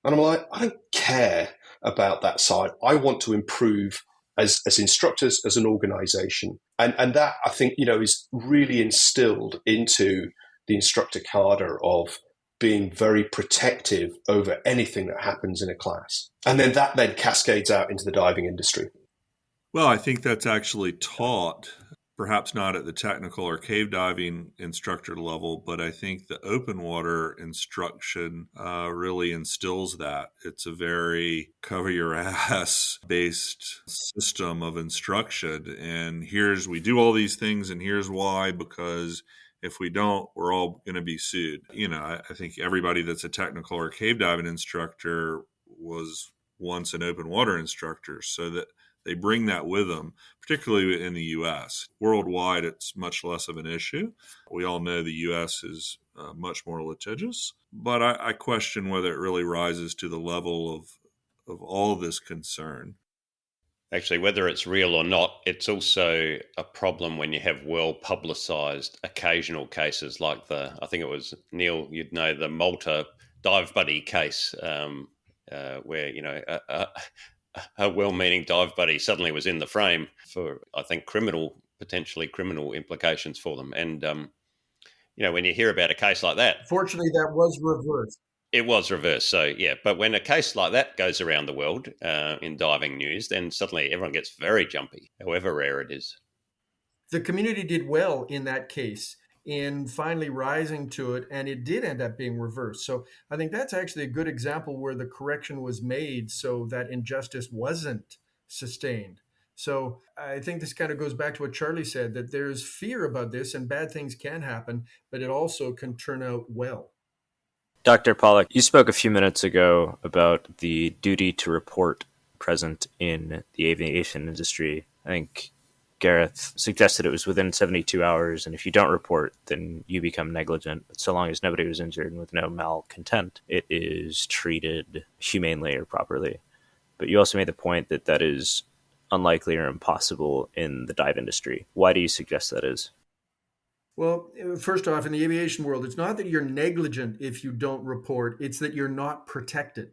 And I'm like, I don't care about that side. I want to improve as instructors, as an organization. And that, I think, is really instilled into the instructor cadre of being very protective over anything that happens in a class. And then that cascades out into the diving industry. Well, I think that's actually taught perhaps not at the technical or cave diving instructor level, but I think the open water instruction really instills that. It's a very cover your ass based system of instruction. And we do all these things, and here's why, because if we don't, we're all going to be sued. I think everybody that's a technical or cave diving instructor was once an open water instructor, so that they bring that with them, particularly in the U.S. Worldwide, it's much less of an issue. We all know the U.S. is much more litigious, but I question whether it really rises to the level of all this concern. Actually, whether it's real or not, it's also a problem when you have well-publicized occasional cases like I think it was, Neal, you'd know, the Malta dive buddy case, where, a well-meaning dive buddy suddenly was in the frame for, I think, potentially criminal implications for them. And, when you hear about a case like that... Fortunately, that was reversed. It was reversed. So, yeah. But when a case like that goes around the world in diving news, then suddenly everyone gets very jumpy, however rare it is. The community did well in that case in finally rising to it, and it did end up being reversed. So I think that's actually a good example where the correction was made so that injustice wasn't sustained. So I think this kind of goes back to what Charlie said, that there's fear about this and bad things can happen, but it also can turn out well. Dr. Pollock, you spoke a few minutes ago about the duty to report present in the aviation industry. I think Gareth suggested it was within 72 hours, and if you don't report, then you become negligent. But so long as nobody was injured and with no malcontent, it is treated humanely or properly. But you also made the point that that is unlikely or impossible in the dive industry. Why do you suggest that is? Well, first off, in the aviation world, it's not that you're negligent if you don't report, it's that you're not protected.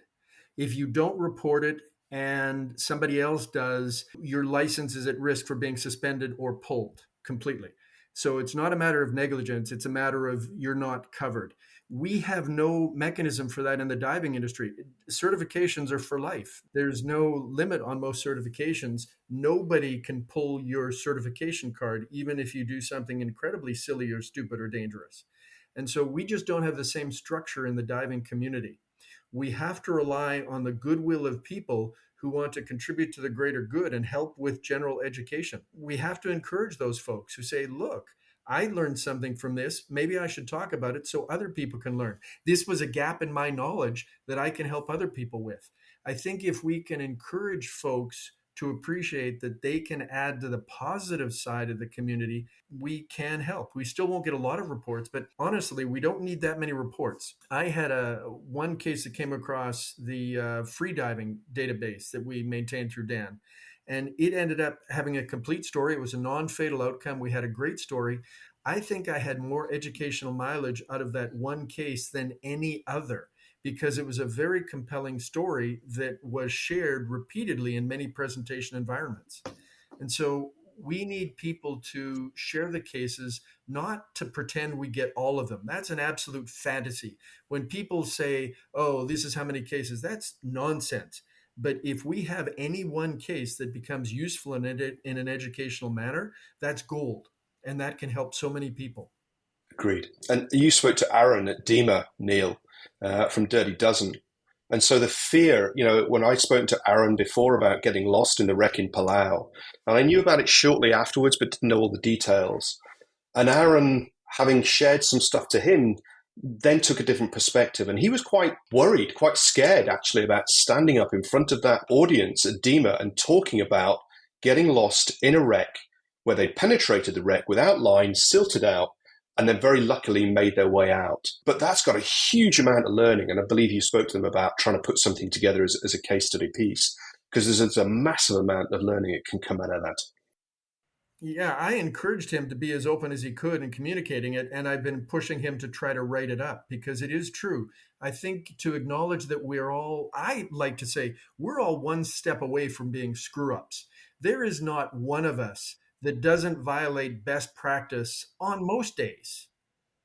If you don't report it and somebody else does, your license is at risk for being suspended or pulled completely. So it's not a matter of negligence, it's a matter of you're not covered. We have no mechanism for that in the diving industry. Certifications are for life. There's no limit on most certifications. Nobody can pull your certification card, even if you do something incredibly silly or stupid or dangerous. And so we just don't have the same structure in the diving community. We have to rely on the goodwill of people who want to contribute to the greater good and help with general education. We have to encourage those folks who say, look, I learned something from this. Maybe I should talk about it so other people can learn. This was a gap in my knowledge that I can help other people with. I think if we can encourage folks to appreciate that they can add to the positive side of the community, we can help. We still won't get a lot of reports, but honestly, we don't need that many reports. I had one case that came across the free diving database that we maintained through Dan. And it ended up having a complete story. It was a non-fatal outcome. We had a great story. I think I had more educational mileage out of that one case than any other, because it was a very compelling story that was shared repeatedly in many presentation environments. And so we need people to share the cases, not to pretend we get all of them. That's an absolute fantasy. When people say, oh, this is how many cases, that's nonsense. But if we have any one case that becomes useful in an educational manner, that's gold. And that can help so many people. Agreed. And you spoke to Aaron at DEMA, Neal, from Dirty Dozen. And so the fear, when I spoke to Aaron before about getting lost in the wreck in Palau, and I knew about it shortly afterwards, but didn't know all the details. And Aaron, having shared some stuff to him, then took a different perspective. And he was quite worried, quite scared, actually, about standing up in front of that audience at DEMA and talking about getting lost in a wreck where they penetrated the wreck without lines, silted out, and then very luckily made their way out. But that's got a huge amount of learning. And I believe you spoke to them about trying to put something together as a case study piece, because there's a massive amount of learning that can come out of that. Yeah, I encouraged him to be as open as he could in communicating it, and I've been pushing him to try to write it up, because it is true. I think to acknowledge that I like to say, we're all one step away from being screw-ups. There is not one of us that doesn't violate best practice on most days.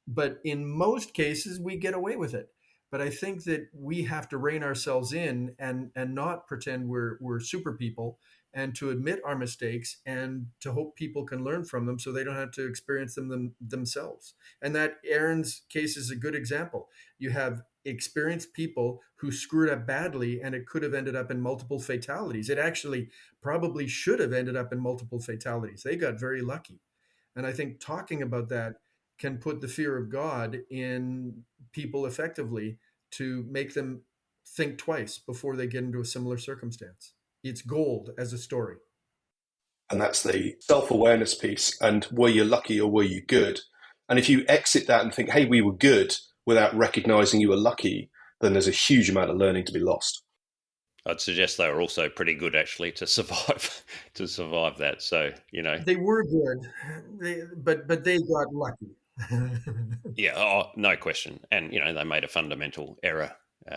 But in most cases, we get away with it. But I think that we have to rein ourselves in and not pretend we're super people, and to admit our mistakes and to hope people can learn from them so they don't have to experience them themselves. And that Aaron's case is a good example. You have experienced people who screwed up badly, and it could have ended up in multiple fatalities. It actually probably should have ended up in multiple fatalities. They got very lucky. And I think talking about that can put the fear of God in people effectively to make them think twice before they get into a similar circumstance. It's gold as a story. And that's the self-awareness piece. And were you lucky or were you good? And if you exit that and think, hey, we were good, without recognizing you were lucky, then there's a huge amount of learning to be lost. I'd suggest they were also pretty good actually to survive that. So, they were good, but they got lucky. Yeah, no question. And, they made a fundamental error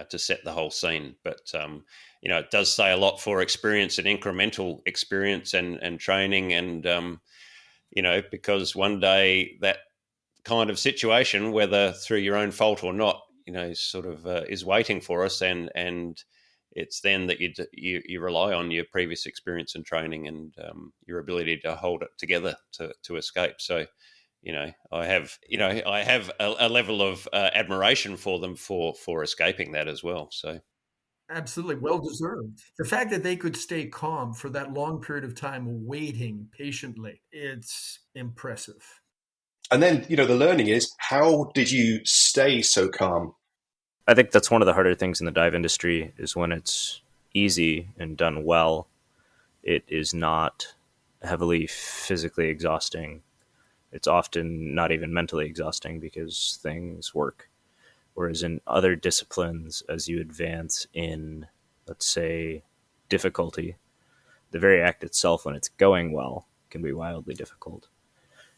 to set the whole scene. But, it does say a lot for experience and incremental experience and training. And, because one day that kind of situation, whether through your own fault or not, sort of is waiting for us. And it's then that you rely on your previous experience and training and your ability to hold it together to escape. So, I have a level of admiration for them for escaping that as well. So absolutely well deserved. The fact that they could stay calm for that long period of time, waiting patiently, it's impressive. And then, the learning is, how did you stay so calm? I think that's one of the harder things in the dive industry is when it's easy and done well, it is not heavily physically exhausting. It's often not even mentally exhausting because things work. Whereas in other disciplines, as you advance in, let's say, difficulty, the very act itself, when it's going well, can be wildly difficult.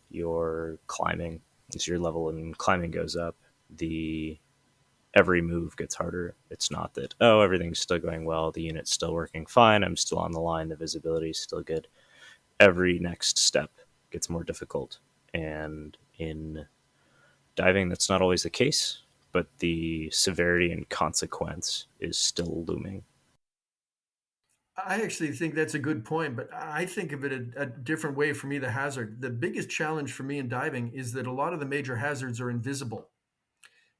You're climbing, as your level in climbing goes up, every move gets harder. It's not that, everything's still going well, the unit's still working fine, I'm still on the line, the visibility is still good. Every next step gets more difficult. And in diving, that's not always the case, but the severity and consequence is still looming. I actually think that's a good point, but I think of it a different way for me, the hazard. The biggest challenge for me in diving is that a lot of the major hazards are invisible.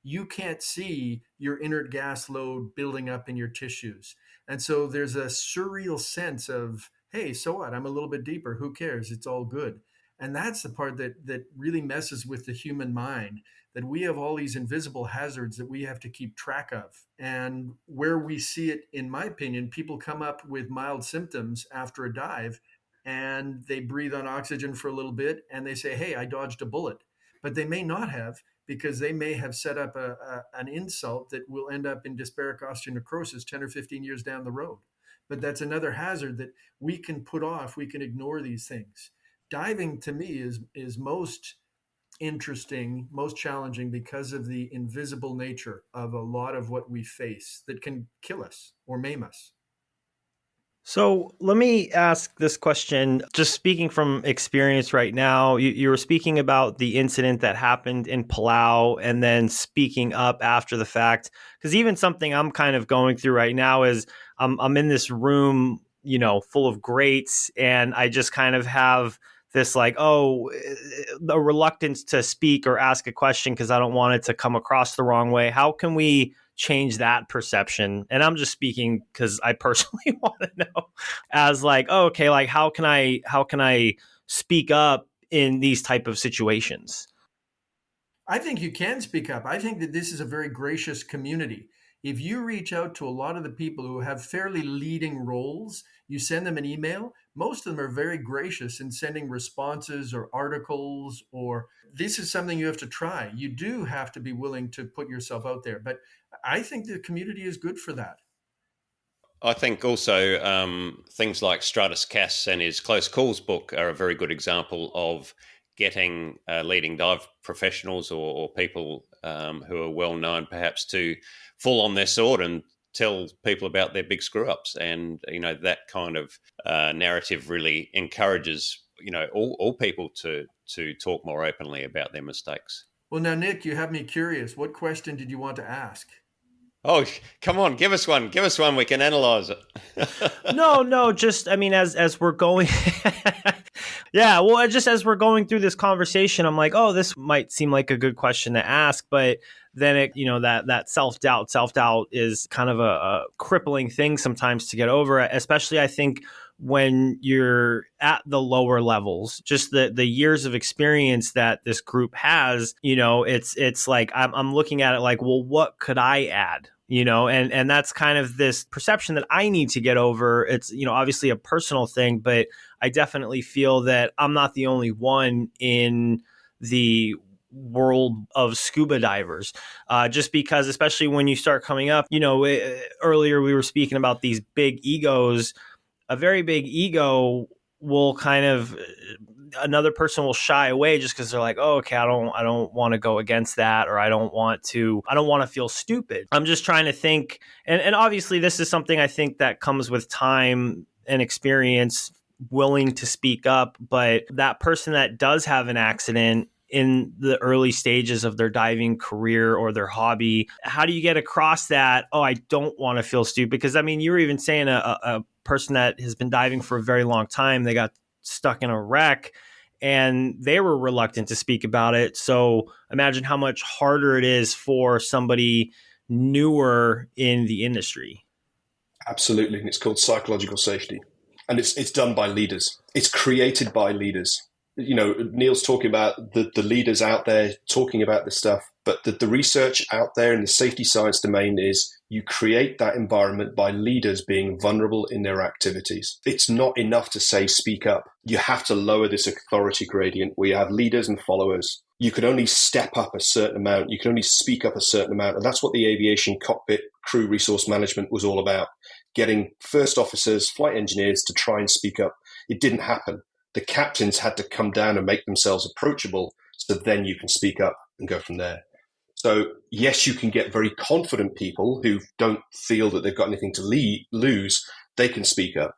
You can't see your inert gas load building up in your tissues. And so there's a surreal sense of, hey, so what? I'm a little bit deeper. Who cares? It's all good. And that's the part that really messes with the human mind, that we have all these invisible hazards that we have to keep track of. And where we see it, in my opinion, people come up with mild symptoms after a dive and they breathe on oxygen for a little bit and they say, hey, I dodged a bullet. But they may not have, because they may have set up an insult that will end up in dysbaric osteonecrosis 10 or 15 years down the road. But that's another hazard that we can put off. We can ignore these things. Diving to me is most interesting, most challenging because of the invisible nature of a lot of what we face that can kill us or maim us. So let me ask this question, just speaking from experience right now. You were speaking about the incident that happened in Palau and then speaking up after the fact. Because even something I'm kind of going through right now is I'm in this room, full of greats, and I just kind of have this a reluctance to speak or ask a question because I don't want it to come across the wrong way. How can we change that perception? And I'm just speaking because I personally want to know as how can I speak up in these type of situations? I think you can speak up. I think that this is a very gracious community. If you reach out to a lot of the people who have fairly leading roles, you send them an email, most of them are very gracious in sending responses or articles, or this is something you have to try. You do have to be willing to put yourself out there. But I think the community is good for that. I think also things like Stratus Cass and his Close Calls book are a very good example of getting leading dive professionals or people who are well known perhaps to fall on their sword and tell people about their big screw ups. And, that kind of narrative really encourages, all people to talk more openly about their mistakes. Well, now, Nick, you have me curious. What question did you want to ask? Oh, come on, give us one. Give us one. We can analyze it. No, just, I mean, as we're going, yeah, well, just as we're going through this conversation, I'm like, oh, this might seem like a good question to ask, but then it, that self-doubt is kind of a crippling thing sometimes to get over, especially I think when you're at the lower levels. Just the years of experience that this group has, it's like I'm looking at it like, well, what could I add? And that's kind of this perception that I need to get over. It's, obviously a personal thing, but I definitely feel that I'm not the only one in the world of scuba divers, just because, especially when you start coming up, earlier we were speaking about these big egos. A very big ego will kind of, another person will shy away just because they're like, oh, okay, I don't want to go against that, or I don't want to feel stupid. I'm just trying to think, and obviously this is something I think that comes with time and experience, willing to speak up. But that person that does have an accident in the early stages of their diving career or their hobby, how do you get across that, oh, I don't want to feel stupid? Because I mean, you were even saying a person that has been diving for a very long time, they got stuck in a wreck and they were reluctant to speak about it. So imagine how much harder it is for somebody newer in the industry. Absolutely. It's called psychological safety. And it's done by leaders. It's created by leaders. Neal's talking about the leaders out there talking about this stuff, but the research out there in the safety science domain is you create that environment by leaders being vulnerable in their activities. It's not enough to say speak up. You have to lower this authority gradient where you have leaders and followers. You can only step up a certain amount. You can only speak up a certain amount. And that's what the aviation cockpit crew resource management was all about. Getting first officers, flight engineers to try and speak up. It didn't happen. The captains had to come down and make themselves approachable, so then you can speak up and go from there. So yes, you can get very confident people who don't feel that they've got anything to lose. They can speak up,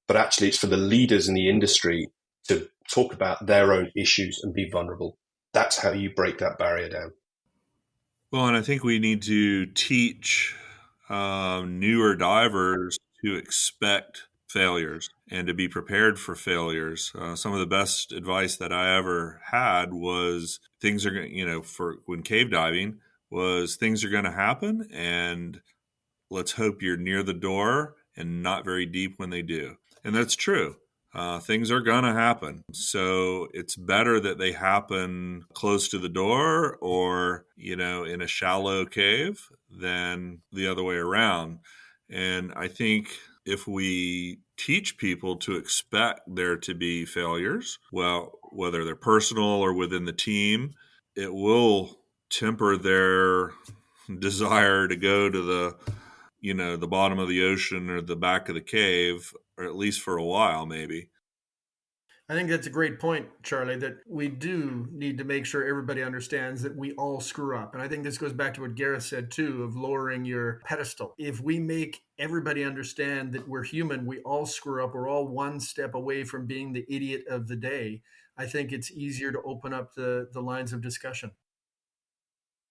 but actually it's for the leaders in the industry to talk about their own issues and be vulnerable. That's how you break that barrier down. Well, and I think we need to teach newer divers to expect failures and to be prepared for failures. Some of the best advice that I ever had was things are going, for when cave diving, was things are going to happen, and let's hope you're near the door and not very deep when they do. And that's true. Things are going to happen. So it's better that they happen close to the door or, in a shallow cave than the other way around. And I think if we teach people to expect there to be failures, well, whether they're personal or within the team, it will temper their desire to go to the bottom of the ocean or the back of the cave, or at least for a while, maybe. I think that's a great point, Charlie, that we do need to make sure everybody understands that we all screw up. And I think this goes back to what Gareth said, too, of lowering your pedestal. If we make everybody understand that we're human, we all screw up, we're all one step away from being the idiot of the day, I think it's easier to open up the lines of discussion.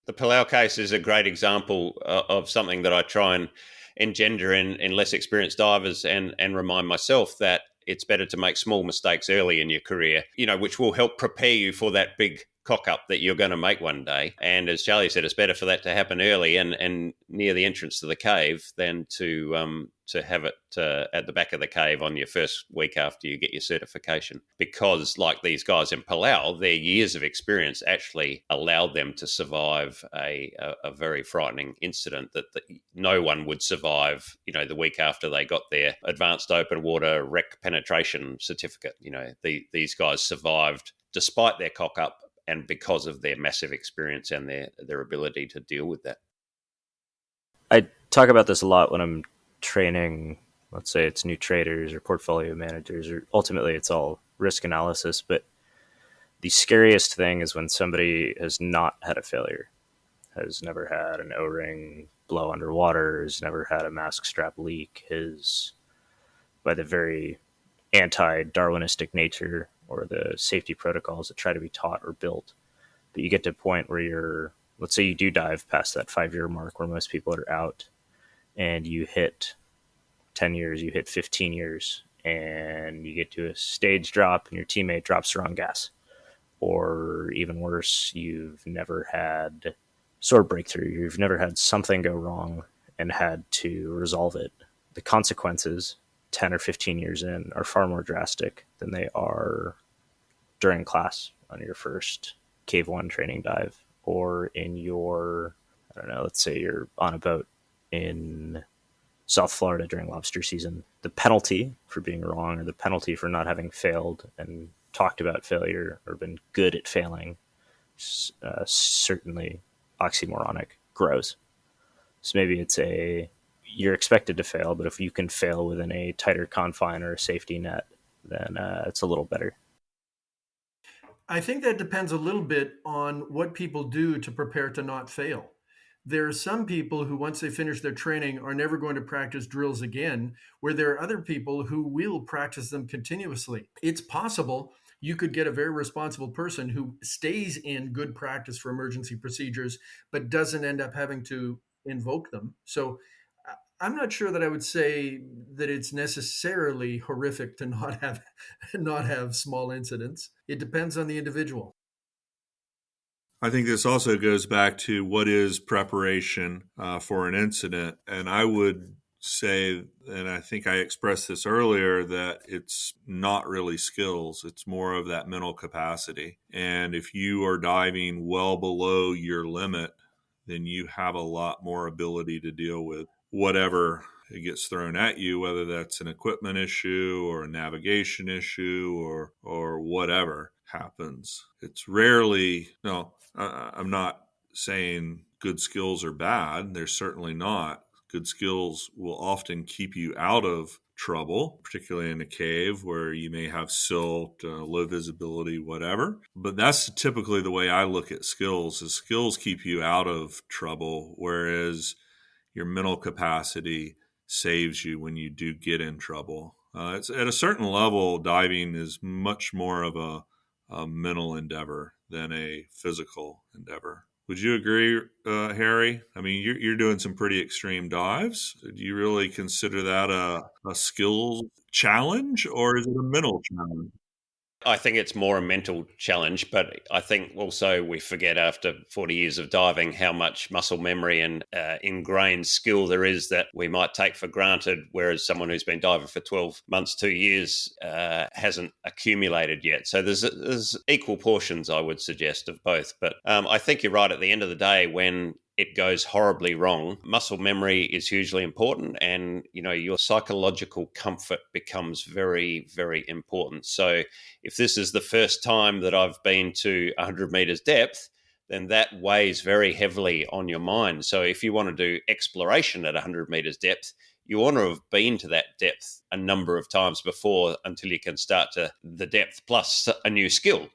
The Palau case is a great example of something that I try and engender in less experienced divers and remind myself that it's better to make small mistakes early in your career, which will help prepare you for that big cock up that you're going to make one day. And as Charlie said, it's better for that to happen early and near the entrance to the cave than to have it at the back of the cave on your first week after you get your certification. Because like these guys in Palau, their years of experience actually allowed them to survive a very frightening incident that no one would survive, the week after they got their advanced open water wreck penetration certificate. These guys survived despite their cock up, and because of their massive experience and their ability to deal with that. I talk about this a lot when I'm training, let's say it's new traders or portfolio managers, or ultimately it's all risk analysis. But the scariest thing is when somebody has not had a failure, has never had an O-ring blow underwater, has never had a mask strap leak, has, by the very anti-Darwinistic nature or the safety protocols that try to be taught or built. But you get to a point where you're let's say you do dive past that 5-year mark where most people are out, and you hit 10 years, you hit 15 years, and you get to a stage drop and your teammate drops the wrong gas. Or even worse, you've never had sword breakthrough, you've never had something go wrong and had to resolve it. The consequences 10 or 15 years in are far more drastic than they are during class on your first Cave 1 training dive, or in your, I don't know, let's say you're on a boat in South Florida during lobster season. The penalty for being wrong, or the penalty for not having failed and talked about failure or been good at failing, certainly oxymoronic, grows. So maybe you're expected to fail, but if you can fail within a tighter confine or a safety net, then it's a little better. I think that depends a little bit on what people do to prepare to not fail. There are some people who, once they finish their training, are never going to practice drills again, where there are other people who will practice them continuously. It's possible you could get a very responsible person who stays in good practice for emergency procedures, but doesn't end up having to invoke them. So I'm not sure that I would say that it's necessarily horrific to not have small incidents. It depends on the individual. I think this also goes back to what is preparation for an incident. And I would say, and I think I expressed this earlier, that it's not really skills. It's more of that mental capacity. And if you are diving well below your limit, then you have a lot more ability to deal with whatever it gets thrown at you, whether that's an equipment issue or a navigation issue or whatever happens. It's rarely, no, I'm not saying good skills are bad. They're certainly not. Good skills will often keep you out of trouble, particularly in a cave where you may have silt, low visibility, whatever. But that's typically the way I look at skills, is skills keep you out of trouble, whereas your mental capacity saves you when you do get in trouble. It's at a certain level, diving is much more of a mental endeavor than a physical endeavor. Would you agree, Harry? I mean, you're doing some pretty extreme dives. Do you really consider that a skills challenge, or is it a mental challenge? I think it's more a mental challenge, but I think also we forget after 40 years of diving how much muscle memory and ingrained skill there is that we might take for granted, whereas someone who's been diving for 12 months, 2 years hasn't accumulated yet. So there's equal portions, I would suggest, of both. But I think you're right. At the end of the day, when it goes horribly wrong, muscle memory is hugely important, and your psychological comfort becomes very, very important. So if this is the first time that I've been to 100 meters depth, then that weighs very heavily on your mind. So if you want to do exploration at 100 meters depth, you want to have been to that depth a number of times before until you can start to the depth plus a new skill,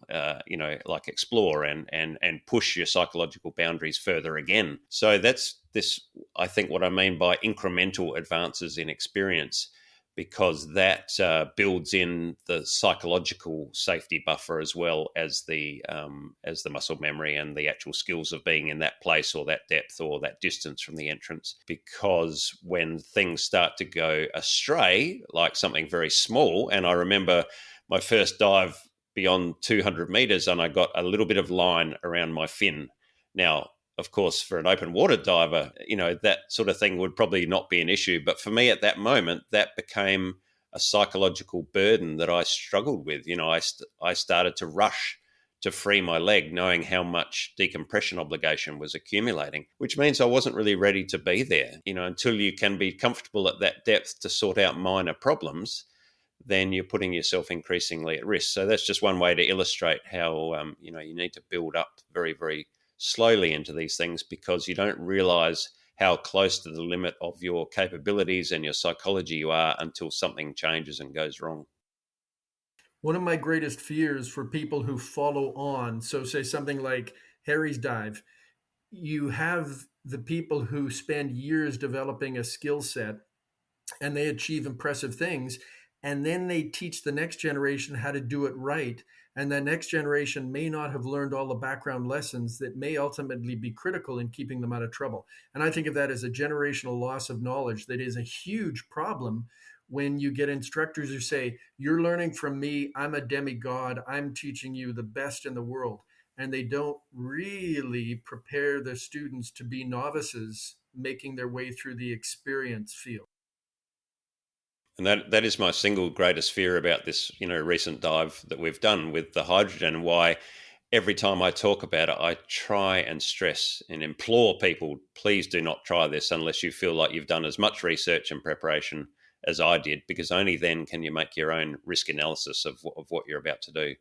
like explore and push your psychological boundaries further again. So that's this, I think, what I mean by incremental advances in experience, because that builds in the psychological safety buffer as well as the muscle memory and the actual skills of being in that place or that depth or that distance from the entrance. Because when things start to go astray, like something very small, and I remember my first dive beyond 200 meters and I got a little bit of line around my fin. Now, of course, for an open water diver, that sort of thing would probably not be an issue. But for me at that moment, that became a psychological burden that I struggled with. I started to rush to free my leg, knowing how much decompression obligation was accumulating, which means I wasn't really ready to be there. Until you can be comfortable at that depth to sort out minor problems, then you're putting yourself increasingly at risk. So that's just one way to illustrate how, you need to build up very, very slowly into these things, because you don't realize how close to the limit of your capabilities and your psychology you are until something changes and goes wrong. One of my greatest fears for people who follow on, so say something like Harry's dive, you have the people who spend years developing a skill set and they achieve impressive things, and then they teach the next generation how to do it right. And the next generation may not have learned all the background lessons that may ultimately be critical in keeping them out of trouble. And I think of that as a generational loss of knowledge that is a huge problem when you get instructors who say, you're learning from me, I'm a demigod, I'm teaching you the best in the world. And they don't really prepare the students to be novices making their way through the experience field. And that is my single greatest fear about this, recent dive that we've done with the hydrogen. Why every time I talk about it, I try and stress and implore people, please do not try this unless you feel like you've done as much research and preparation as I did, because only then can you make your own risk analysis of what you're about to do.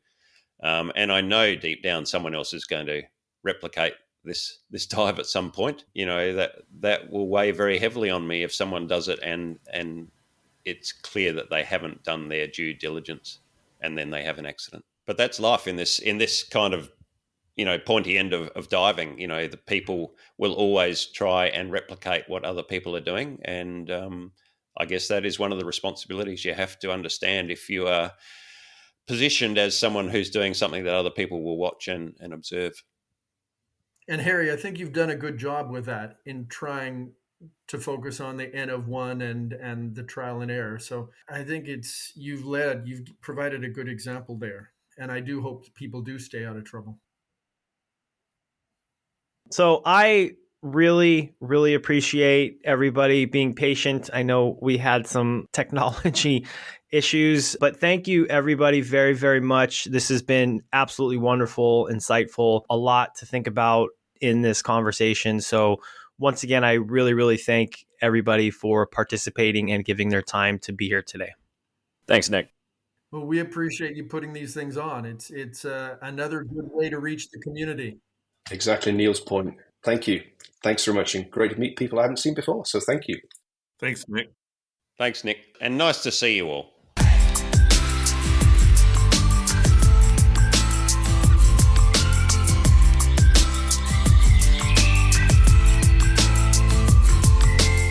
And I know deep down someone else is going to replicate this dive at some point. That will weigh very heavily on me if someone does it and it's clear that they haven't done their due diligence and then they have an accident. But that's life in this kind of, pointy end of diving. The people will always try and replicate what other people are doing. And I guess that is one of the responsibilities you have to understand if you are positioned as someone who's doing something that other people will watch and observe. And Harry, I think you've done a good job with that in trying to focus on the N of one and the trial and error. So I think you've provided a good example there. And I do hope people do stay out of trouble. So I really, really appreciate everybody being patient. I know we had some technology issues, but thank you everybody very, very much. This has been absolutely wonderful, insightful, a lot to think about in this conversation. So once again, I really, really thank everybody for participating and giving their time to be here today. Thanks, Nick. Well, we appreciate you putting these things on. It's another good way to reach the community. Exactly Neal's point. Thank you. Thanks very much. And great to meet people I haven't seen before. So thank you. Thanks, Nick. Thanks, Nick. And nice to see you all.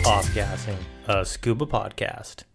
Off-gassing, a Scuba podcast.